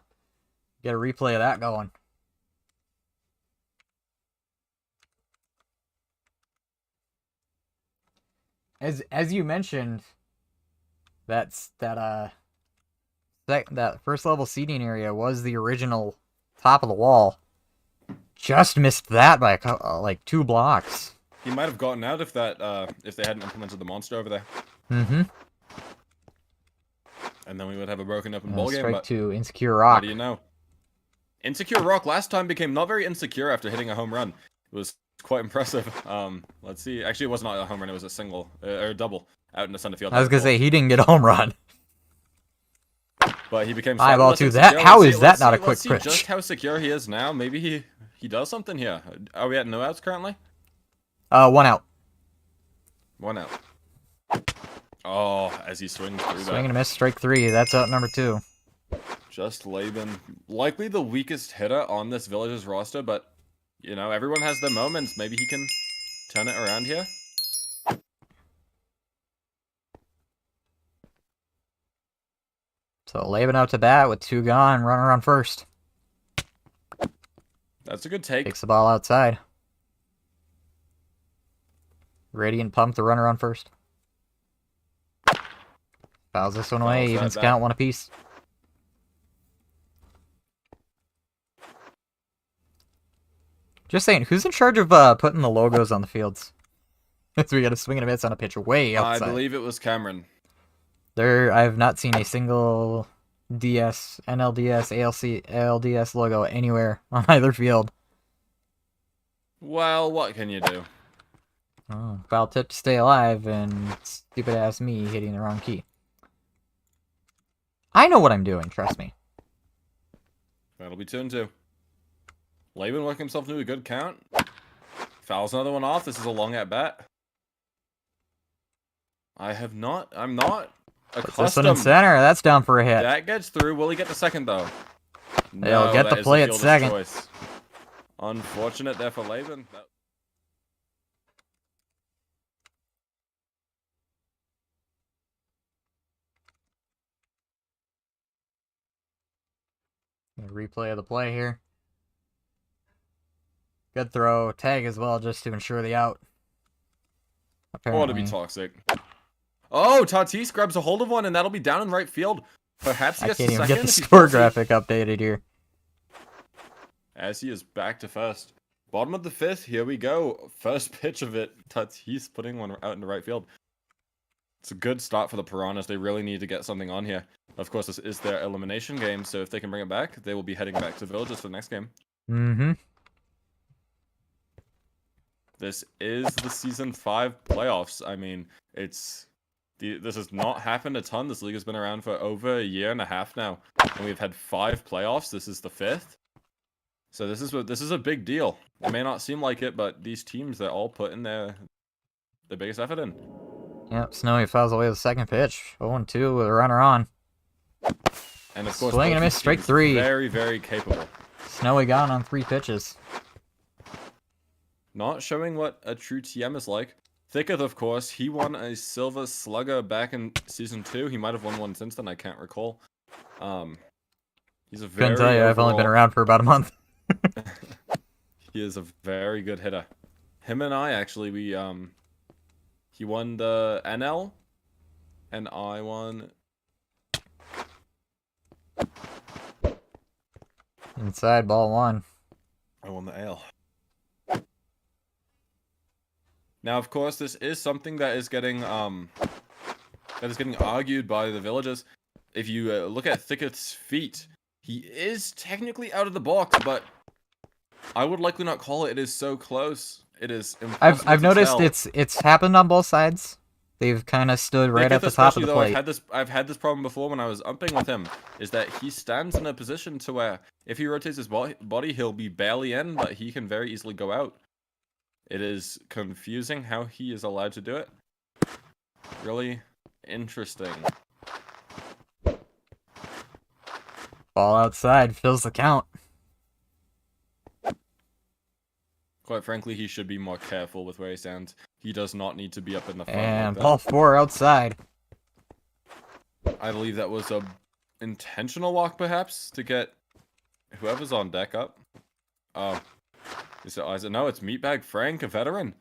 A: Get a replay of that going. As you mentioned, that first level seating area was the original top of the wall. Just missed that by like 2 blocks.
B: He might have gotten out if that if they hadn't implemented the monster over there,
A: Mm-hmm.
B: and then we would have a broken open ball game.
A: Strike
B: But
A: 2, Insecure
B: how
A: Rock.
B: do you know? Insecure Rock last time became not very insecure after hitting a home run. It was quite impressive. Let's see. Actually, it was not a home run. It was a single or a double out in the center field.
A: I was gonna say he didn't get a home run.
B: But he became
A: Eyeball
B: slightly
A: to
B: less
A: that.
B: insecure.
A: How
B: Let's
A: is
B: see-
A: that
B: let's
A: not a
B: see-
A: quick
B: let's see
A: pitch?
B: just how secure he is now. Maybe he does something here. Are we at no outs currently?
A: 1 out.
B: 1 out. Oh, as he swings through
A: Swing and
B: that.
A: a miss, strike 3. That's out number 2.
B: Just Laban. Likely the weakest hitter on this Villagers roster, but, you know, everyone has their moments. Maybe he can turn it around here.
A: So Laban out to bat with 2 gone, runner on first.
B: That's a good take.
A: Takes the ball outside. Radiant Pump the runner on first. Fouls this one away,
B: Fouls that
A: evens
B: back.
A: count 1 apiece. Just saying, who's in charge of putting the logos on the fields? So we got a swing and a miss on a pitch way
B: I
A: outside.
B: believe it was Cameron.
A: I have not seen a single DS, NLDS, ALC, ALDS logo anywhere on either field.
B: Well, what can you do?
A: Oh, foul tip to stay alive, and stupid ass me hitting the wrong key. I know what I'm doing, trust me.
B: That'll be 2-2. Laban working himself into a good count. Fouls another one off. This is a long at bat. I'm not
A: Puts this one in
B: accustomed.
A: center, that's down for a hit.
B: That gets through. Will he get the second, though?
A: They'll get
B: that
A: the
B: is
A: play at
B: fielder's
A: second.
B: choice. Unfortunate there for Laban.
A: Replay of the play here. Good throw, tag as well, just to ensure the out.
B: Oh,
A: Apparently.
B: to be toxic. Oh, Tatis grabs a hold of one, and that'll be down in right field. Perhaps he
A: I
B: gets
A: can't
B: the
A: even
B: second.
A: get the
B: if he
A: score
B: gets it.
A: graphic updated here.
B: As he is back to first. Bottom of the 5th, here we go. First pitch of it. Tatis putting one out into right field. It's a good start for the Piranhas. They really need to get something on here. Of course, this is their elimination game, so if they can bring it back, they will be heading back to Villagers for the next game.
A: Mm-hmm.
B: This is the Season 5 playoffs. I mean, this has not happened a ton. This league has been around for over a year and a half now, and we've had 5 playoffs. This is the 5th. So this is a big deal. It may not seem like it, but these teams, they're all putting their biggest effort in.
A: Yep, Snowy fouls away the second pitch. 0-2 with a runner on.
B: And of course,
A: Swing and a
B: both
A: miss,
B: these
A: strike
B: teams
A: 3.
B: Very, very capable.
A: Snowy gone on 3 pitches.
B: Not showing what a true TM is like. Thicketh, of course, he won a Silver Slugger back in Season 2. He might have won one since then, I can't recall. He's a
A: Couldn't tell
B: very
A: you, I've only been around for about a month.
B: He is a very good hitter. Him and I, actually, he won the NL, and I won...
A: Inside, ball 1.
B: I won the AL. Now, of course, this is something that is getting argued by the villagers. If you look at Thicket's feet, he is technically out of the box, but I would likely not call it. It is so close. It is impossible
A: I've
B: to
A: noticed
B: tell.
A: it's happened on both sides. They've kind of stood right
B: Thicketh
A: at the top of
B: especially,
A: the
B: though,
A: plate.
B: I've had this problem before when I was umping with him, is that he stands in a position to where if he rotates his body, he'll be barely in, but he can very easily go out. It is confusing how he is allowed to do it. Really interesting.
A: Ball outside fills the count.
B: Quite frankly, he should be more careful with where he stands. He does not need to be up in the front
A: And
B: like
A: ball 4 outside.
B: that. I believe that was a intentional walk, perhaps, to get whoever's on deck up. Is it Isaac? No, it's Meatbag Frank, a veteran.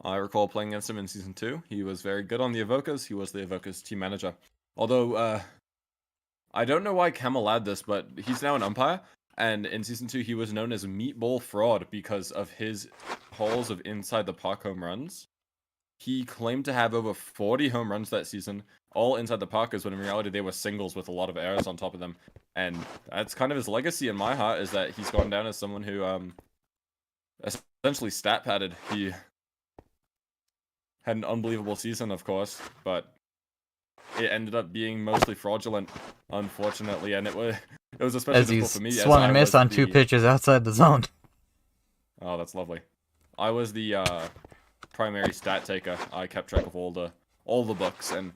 B: I recall playing against him in Season 2. He was very good on the Evokers. He was the Evokers team manager. Although, I don't know why Cam allowed this, but he's now an umpire. And in Season 2, he was known as Meatball Fraud because of his hauls of inside the park home runs. He claimed to have over 40 home runs that season, all inside the parkers, when in reality they were singles with a lot of errors on top of them. And that's kind of his legacy in my heart, is that he's gone down as someone who, essentially stat padded. He had an unbelievable season, of course, but it ended up being mostly fraudulent, unfortunately, and it was especially
A: As
B: difficult
A: he's
B: for me.
A: swung and missed on 2 pitches outside the zone.
B: Oh, that's lovely. I was the primary stat taker. I kept track of all the books, and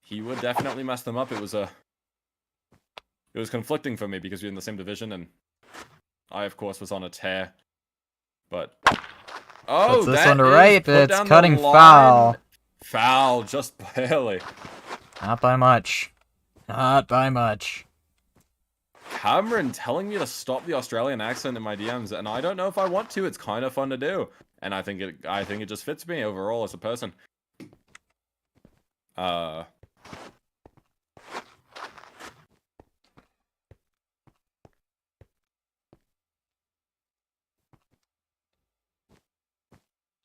B: he would definitely mess them up. It was conflicting for me because we were in the same division, and I, of course, was on a tear. But
A: puts this one to right. It's cutting foul.
B: Foul, just barely.
A: Not by much. Not by much.
B: Cameron telling me to stop the Australian accent in my DMs, and I don't know if I want to. It's kind of fun to do, and I think it just fits me overall as a person.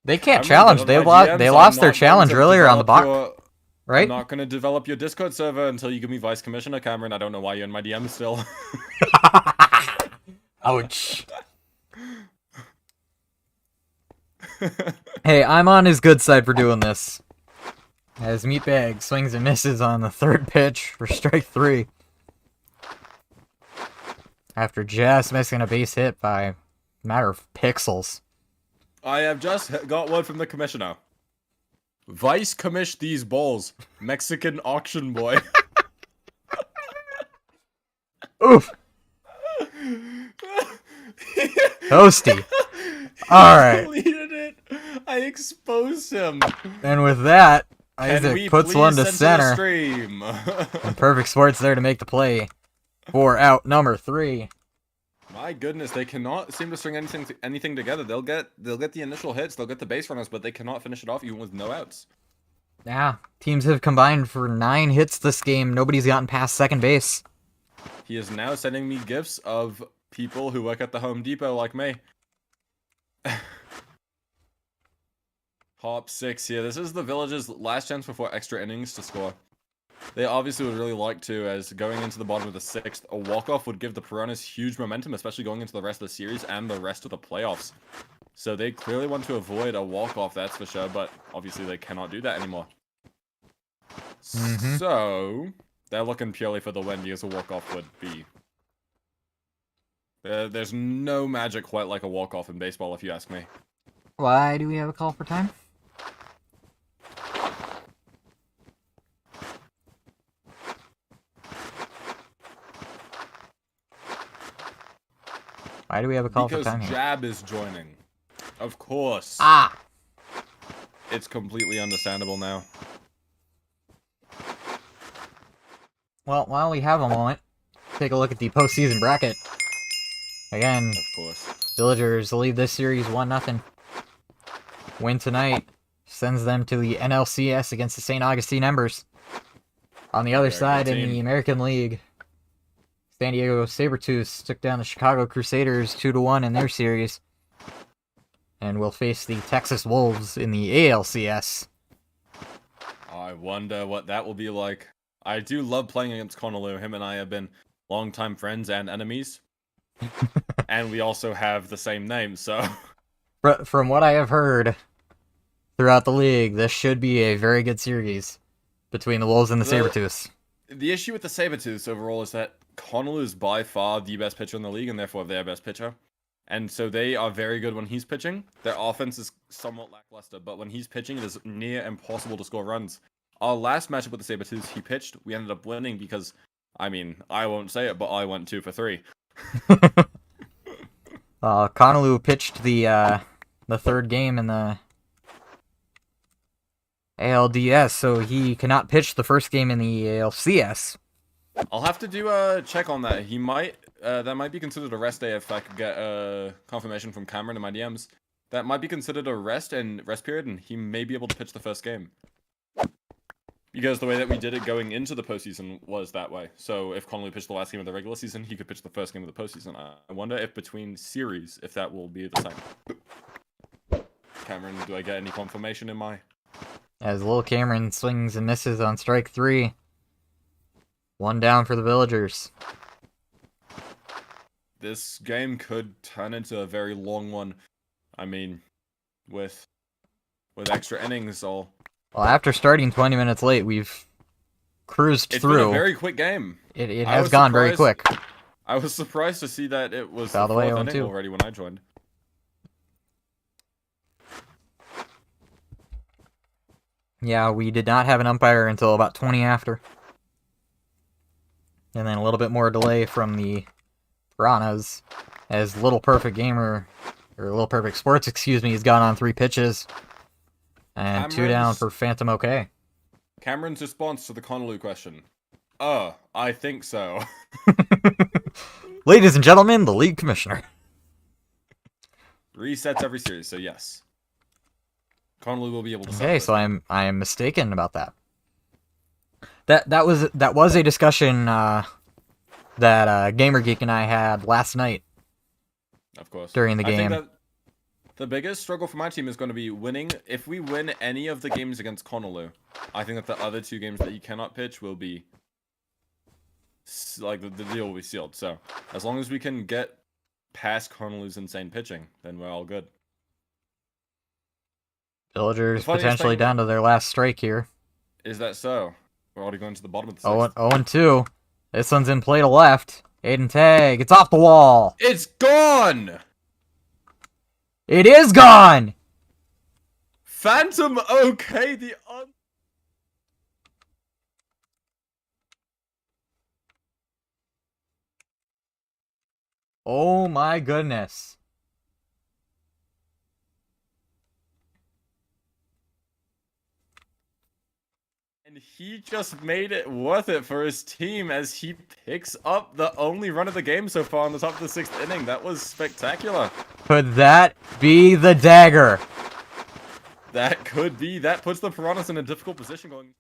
A: They can't challenge. They lost their challenge earlier on the box, right?
B: I'm not going to develop your Discord server until you give me Vice Commissioner, Cameron. I don't know why you're in my DMs still.
A: Ouch. Hey, I'm on his good side for doing this. As Meatbag swings and misses on the 3rd pitch for strike 3. After just missing a base hit by a matter of pixels.
B: I have just got word from the commissioner. Vice commish these balls. Mexican auction boy.
A: Oof. Toasty. Alright.
B: I exposed him.
A: And with that, Isaac puts one to center. And Perfect Sports there to make the play for out number 3.
B: My goodness, they cannot seem to string anything together. They'll get the initial hits, they'll get the base runners, but they cannot finish it off even with no outs.
A: Yeah, teams have combined for 9 hits this game. Nobody's gotten past second base.
B: He is now sending me gifts of people who work at the Home Depot like me. Hop 6 here. This is the Villagers' last chance before extra innings to score. They obviously would really like to, as going into the bottom of the 6th, a walk-off would give the Piranhas huge momentum, especially going into the rest of the series and the rest of the playoffs. So they clearly want to avoid a walk-off, that's for sure, but obviously they cannot do that anymore. So they're looking purely for the win because a walk-off would be... There's no magic quite like a walk-off in baseball, if you ask me.
A: Why do we have a call for time? Why do we have a call for time here?
B: Because Jab is joining. Of course.
A: Ah!
B: It's completely understandable now.
A: Well, while we have a moment, take a look at the postseason bracket. Again,
B: Of course.
A: Villagers lead this series 1-0. Win tonight sends them to the NLCS against the St. Augustine Embers. On the other
B: Very good
A: side, in
B: team.
A: the American League, San Diego Sabertooths took down the Chicago Crusaders 2-1 in their series, and will face the Texas Wolves in the ALCS.
B: I wonder what that will be like. I do love playing against Honolulu. Him and I have been longtime friends and enemies. And we also have the same name, so...
A: From what I have heard throughout the league, this should be a very good series between the Wolves and the Sabertooths.
B: The issue with the Sabertooths overall is that Honolulu is by far the best pitcher in the league, and therefore their best pitcher. And so they are very good when he's pitching. Their offense is somewhat lackluster, but when he's pitching, it is near impossible to score runs. Our last matchup with the Sabertooths, he pitched. We ended up winning because, I mean, I won't say it, but I went 2 for 3.
A: Honolulu pitched the third game in the ALDS, so he cannot pitch the first game in the ALCS.
B: I'll have to do a check on that. He might, that might be considered a rest day if I could get a confirmation from Cameron in my DMs. That might be considered a rest period, and he may be able to pitch the first game. Because the way that we did it going into the postseason was that way. So if Connolly pitched the last game of the regular season, he could pitch the first game of the postseason. I wonder if between series, if that will be the same. Cameron, do I get any confirmation in my...
A: As little Cameron swings and misses on strike 3. 1 down for the Villagers.
B: This game could turn into a very long one. I mean, with extra innings, all...
A: Well, after starting 20 minutes late, we've cruised through.
B: It's been a very quick game.
A: It has gone very quick.
B: I was surprised to see that it was
A: all
B: the
A: the way
B: 4th inning
A: 0-2
B: already when I joined.
A: Yeah, we did not have an umpire until about 20 after. And then a little bit more delay from the Piranhas, as Little Perfect Gamer, or Little Perfect Sports, excuse me, has gone on 3 pitches. And 2 down for Phantom OK.
B: Cameron's response to the Honolulu question. I think so.
A: Ladies and gentlemen, the league commissioner.
B: Resets every series, so yes. Honolulu will be able to settle
A: Okay,
B: it.
A: so I am mistaken about that. That was a discussion that GamerGeek and I had last night.
B: Of course.
A: During the game.
B: I think that the biggest struggle for my team is going to be winning. If we win any of the games against Honolulu, I think that the other 2 games that he cannot pitch will be... like, the deal will be sealed. So, as long as we can get past Honolulu's insane pitching, then we're all good.
A: Villagers
B: The funniest
A: potentially
B: thing-
A: down to their last strike here.
B: Is that so? We're already going to the bottom of the 6th.
A: 0-2. This one's in play to left. Aiden tag. It's off the wall.
B: It's gone!
A: It is gone!
B: Phantom OK, the
A: Oh my goodness.
B: And he just made it worth it for his team as he picks up the only run of the game so far on the top of the 6th inning. That was spectacular.
A: Could that be the dagger?
B: That could be. That puts the Piranhas in a difficult position going...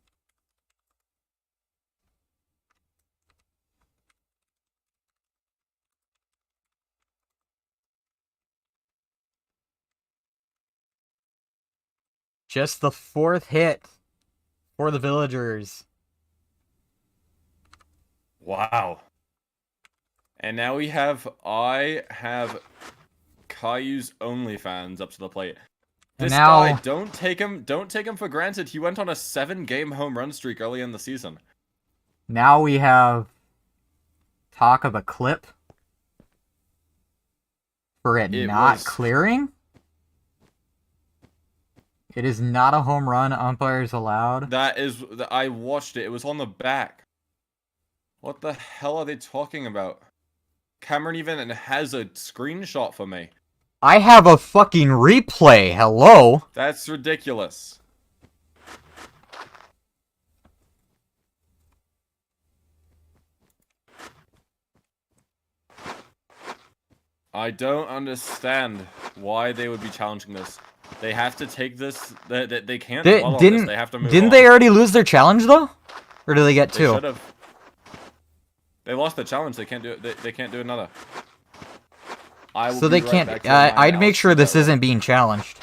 A: Just the 4th hit for the Villagers.
B: Wow. And now I have Caillou's OnlyFans up to the plate. This guy, don't take him for granted. He went on a 7-game home run streak early in the season.
A: Now we have talk of a clip for it not clearing. It is not a home run. Umpires allowed.
B: That is... I watched it. It was on the back. What the hell are they talking about? Cameron even has a screenshot for me.
A: I have a fucking replay. Hello?
B: That's ridiculous. I don't understand why they would be challenging this. They have to take this. They can't dwell on this. They have to move
A: Didn't
B: on.
A: they already lose their challenge though? Or do they get two?
B: They should have. They lost the challenge. They can't do it. They can't do another.
A: So they can't. I'd make sure this isn't being challenged.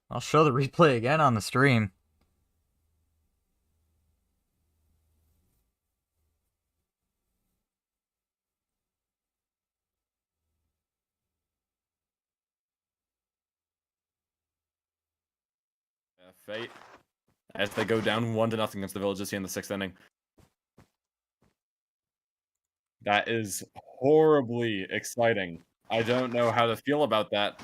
A: I'll show the replay again on the stream.
B: Fate. As they go down 1-0 against the Villagers here in the 6th inning. That is horribly exciting. I don't know how to feel about that.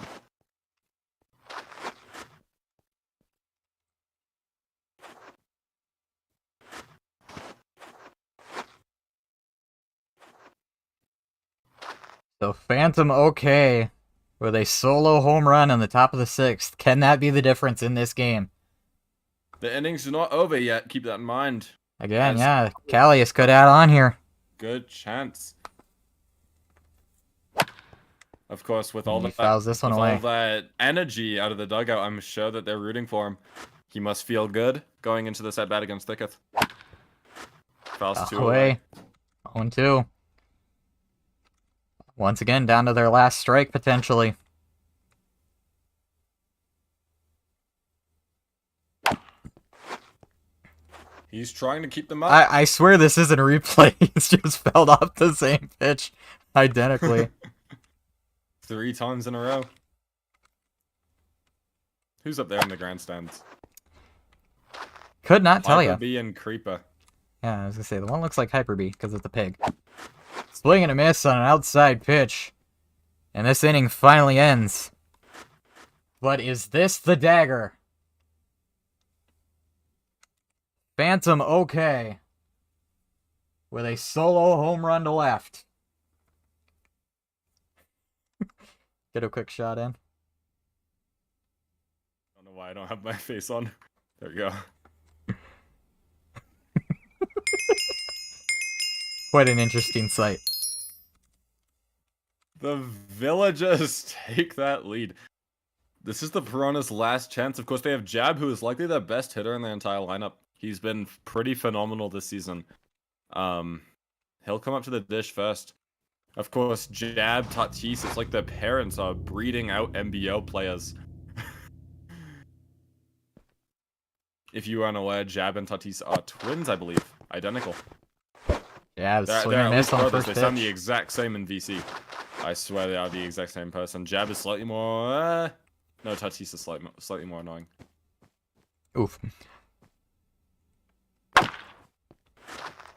A: So Phantom okay with a solo home run in the top of the 6th. Can that be the difference in this game?
B: The innings are not over yet. Keep that in mind.
A: Again, yeah, Callius could add on here.
B: Good chance. Of course, with all that energy out of the dugout, I'm sure that they're rooting for him. He must feel good going into this at-bat against Thicketh. Fouls 2 away.
A: 0-2. Once again, down to their last strike, potentially.
B: He's trying to keep them up.
A: I swear this isn't a replay. It's just felled off the same pitch identically.
B: 3 times in a row. Who's up there in the grandstands?
A: Could not tell you.
B: Hyper-B and Creeper.
A: Yeah, I was gonna say, the one looks like Hyper-B because of the pig. Swing and a miss on an outside pitch. And this inning finally ends. But is this the dagger? Phantom okay. With a solo home run to left. Get a quick shot in.
B: I don't know why I don't have my face on. There we go.
A: Quite an interesting sight.
B: The Villagers take that lead. This is the Piranhas' last chance. Of course, they have Jab, who is likely the best hitter in their entire lineup. He's been pretty phenomenal this season. He'll come up to the dish first. Of course, Jab, Tatis, it's like their parents are breeding out MBL players. If you are unaware, Jab and Tatis are twins, I believe. Identical.
A: Yeah,
B: they're at least brothers. They sound the exact same in VC. I swear they are the exact same person. Jab is slightly more... No, Tatis is slightly more annoying.
A: Oof.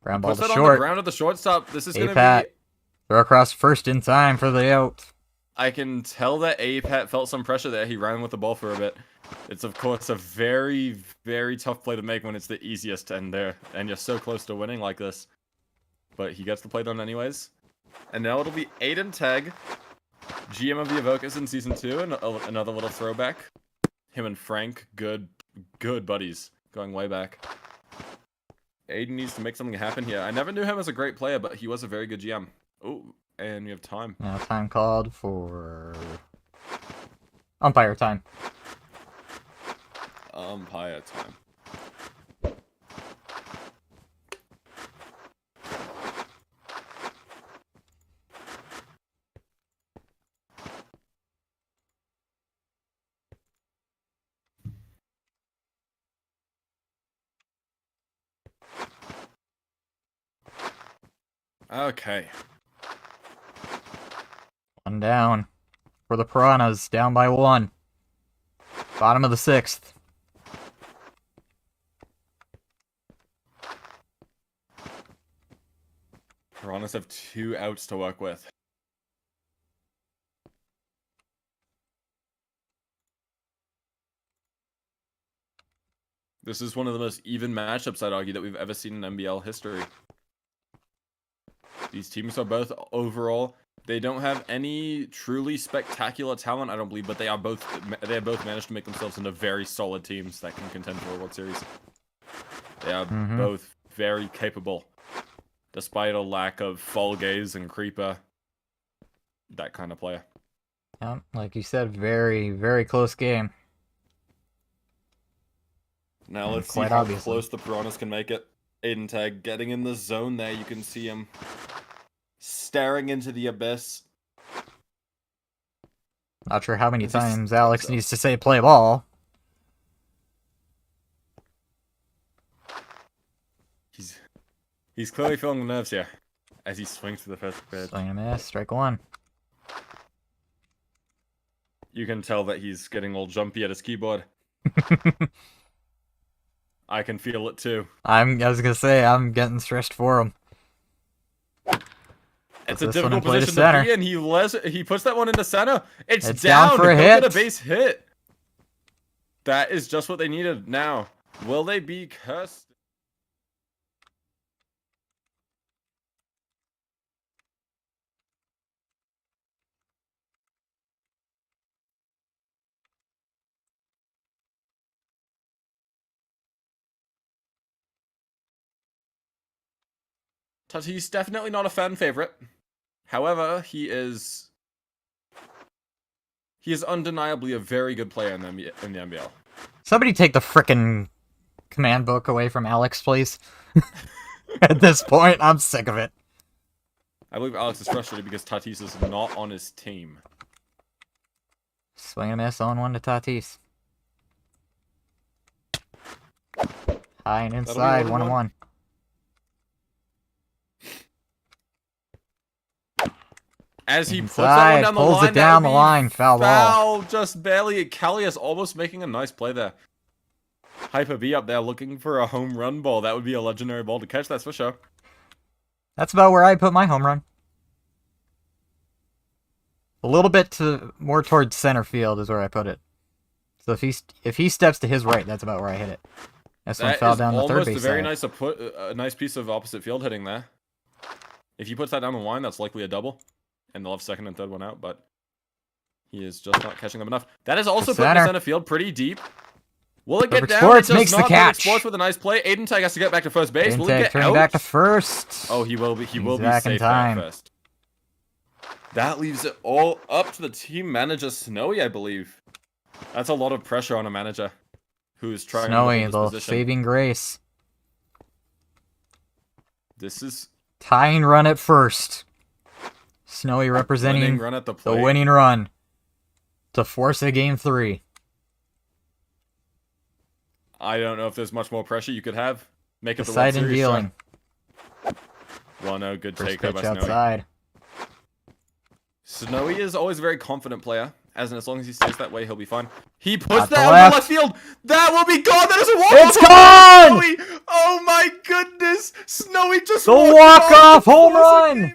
A: Ground ball
B: Puts
A: to
B: that
A: short.
B: On the ground of the shortstop. This is going to be...
A: Throw across first in time for the out.
B: I can tell that A-Pat felt some pressure there. He ran with the ball for a bit. It's, of course, a very, very tough play to make when it's the easiest and you're so close to winning like this. But he gets the play done anyways. And now it'll be Aiden Tag, GM of the Evokers in Season 2, and another little throwback. Him and Frank, good buddies, going way back. Aiden needs to make something happen here. I never knew him as a great player, but he was a very good GM. Oh, and we have time.
A: Now time called for... umpire time.
B: Umpire time. Okay.
A: One down for the Piranhas, down by 1. Bottom of the 6th.
B: Piranhas have 2 outs to work with. This is one of the most even matchups, I'd argue, that we've ever seen in MBL history. These teams are both overall. They don't have any truly spectacular talent, I don't believe, but they have both managed to make themselves into very solid teams that can contend for a World Series. They are both very capable, despite a lack of Fall Gaze and Creeper. That kind of player.
A: Yeah, like you said, very, very close game.
B: Now let's see how close the Piranhas can make it. Aiden Tag getting in the zone there. You can see him staring into the abyss.
A: Not sure how many times Alex needs to say play ball.
B: He's clearly feeling the nerves here as he swings to the first pitch.
A: Swing and a miss, strike one.
B: You can tell that he's getting all jumpy at his keyboard. I can feel it too.
A: I was gonna say, I'm getting stressed for him.
B: It's a difficult position to be in. He puts that one into center. It's down
A: for a hit.
B: Get a base hit. That is just what they needed. Now, will they be cursed? Tatis definitely not a fan favorite. However, he is undeniably a very good player in the MBL.
A: Somebody take the frickin' command book away from Alex, please. At this point, I'm sick of it.
B: I believe Alex is frustrated because Tatis is not on his team.
A: Swing and a miss, 0-1 to Tatis. High and inside, 1-1.
B: As he puts that one down the line,
A: pulls it down the line, foul ball.
B: Just barely. Callius almost making a nice play there. Hyper B up there looking for a home run ball. That would be a legendary ball to catch, that's for sure.
A: That's about where I put my home run. A little bit more towards center field is where I put it. So if he steps to his right, that's about where I hit it. This one fell down the third base
B: side. Almost a nice piece of opposite field hitting there. If he puts that down the line, that's likely a double. And they'll have second and third one out, but he is just not catching them enough. That is also put in the center field pretty deep. Will it get down?
A: Sports makes the catch.
B: Sports with a nice play. Aiden Tag has to get back to first base. Will he get
A: turning
B: out?
A: Back to first.
B: Oh, he will be. He will be safe at first. That leaves it all up to the team manager, Snowy, I believe. That's a lot of pressure on a manager who is trying
A: Snowy,
B: to
A: the saving grace.
B: This is
A: tying run at first. Snowy representing the winning run to force a game 3.
B: I don't know if there's much more pressure you could have. Make it the
A: World Series dealing.
B: 1-0, good take
A: by Snowy. Outside.
B: Snowy is always a very confident player, as long as he stays that way, he'll be fine. He puts that out to left field. That will be gone. That is a walk-off.
A: It's gone!
B: Snowy. Oh my goodness! Snowy just
A: the walk-off home run.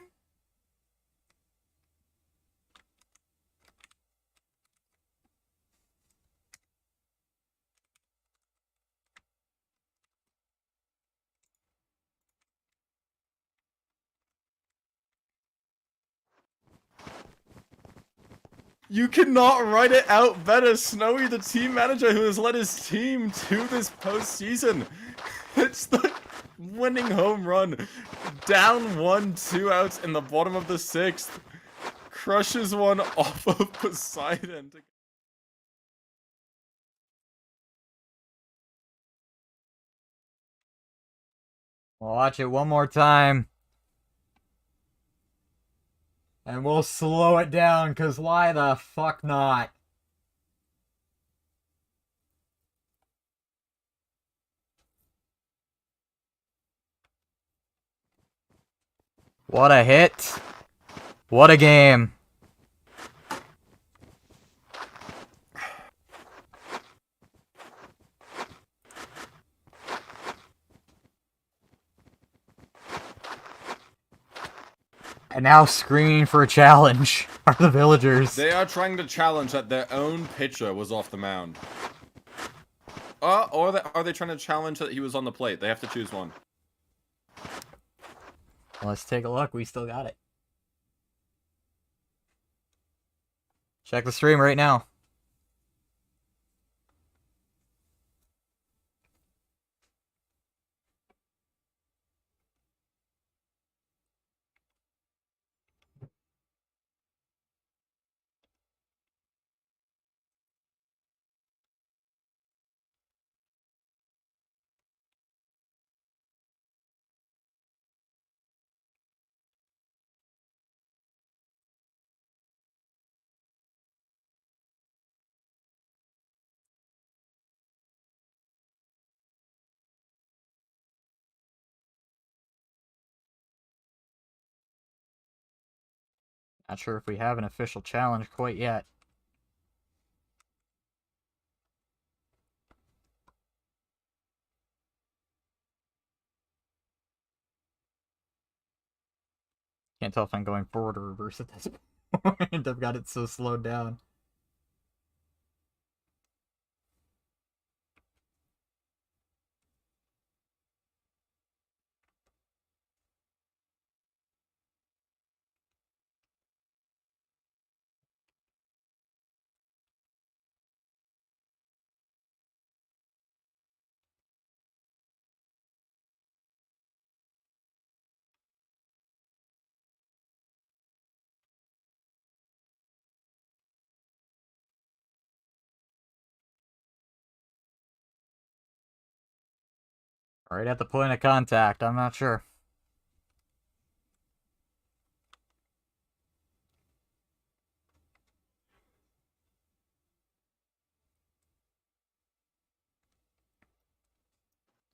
B: You cannot write it out better. Snowy, the team manager who has led his team to this postseason. It's the winning home run. Down 1, 2 outs in the bottom of the 6th. Crushes one off of Poseidon.
A: Watch it one more time. And we'll slow it down, because why the fuck not? What a hit. What a game. And now screaming for a challenge are the villagers.
B: They are trying to challenge that their own pitcher was off the mound. Or are they trying to challenge that he was on the plate? They have to choose one.
A: Let's take a look. We still got it. Check the stream right now. Not sure if we have an official challenge quite yet. Can't tell if I'm going forward or reverse at this point. I've got it so slowed down. Right at the point of contact, I'm not sure.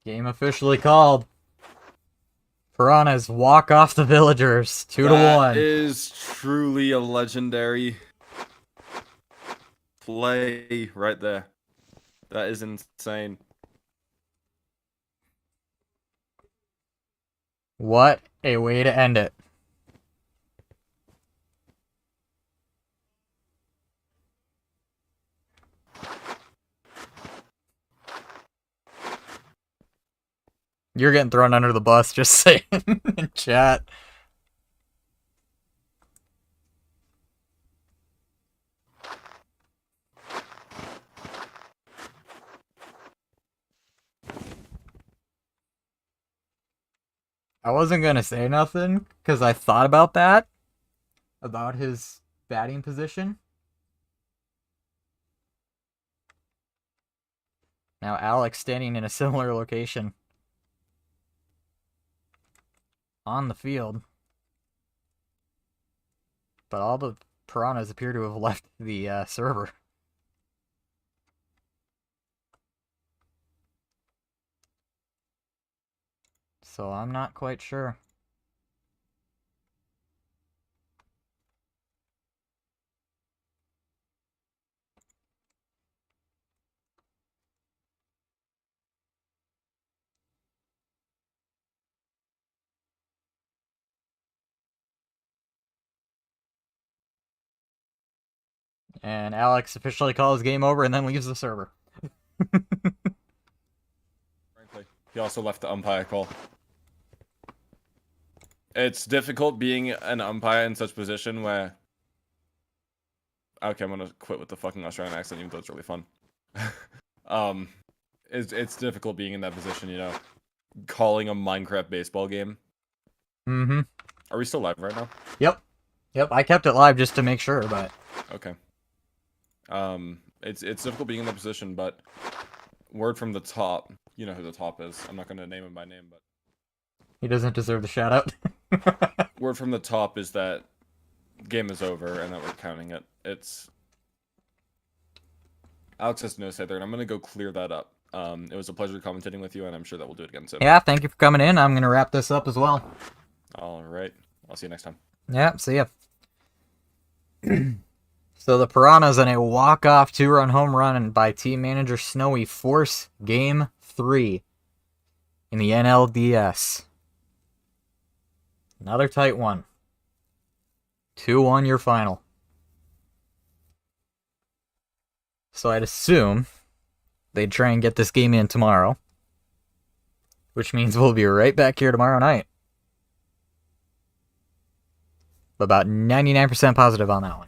A: Game officially called. Piranhas walk off the villagers 2-1.
B: That is truly a legendary play right there. That is insane.
A: What a way to end it. You're getting thrown under the bus, just saying in chat. I wasn't gonna say nothing, because I thought about that. About his batting position. Now Alex standing in a similar location. On the field. But all the Piranhas appear to have left the server. So I'm not quite sure. And Alex officially calls game over and then leaves the server.
B: Frankly, he also left the umpire call. It's difficult being an umpire in such position where... Okay, I'm gonna quit with the fucking Australian accent, even though it's really fun. It's difficult being in that position, you know, calling a Minecraft baseball game.
A: Mm-hmm.
B: Are we still live right now?
A: Yep. Yep, I kept it live just to make sure, but...
B: Okay. It's difficult being in that position, but word from the top, you know who the top is. I'm not gonna name him by name, but...
A: He doesn't deserve the shout-out.
B: Word from the top is that game is over and that we're counting it. It's... Alex has no say there, and I'm gonna go clear that up. It was a pleasure commentating with you, and I'm sure that we'll do it again soon.
A: Yeah, thank you for coming in. I'm gonna wrap this up as well.
B: Alright. I'll see you next time.
A: Yeah, see ya. So the Piranhas in a walk-off 2-run home run by team manager Snowy force Game 3 in the NLDS. Another tight one. 2-1 your final. So I'd assume they'd try and get this game in tomorrow. Which means we'll be right back here tomorrow night. About 99% positive on that one.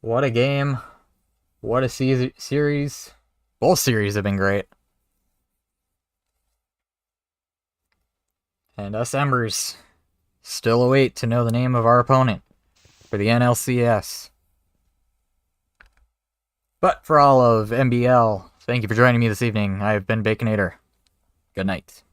A: What a game. What a series. Both series have been great. And us Embers still await to know the name of our opponent for the NLCS. But for all of MBL, thank you for joining me this evening. I've been Baconator. Good night.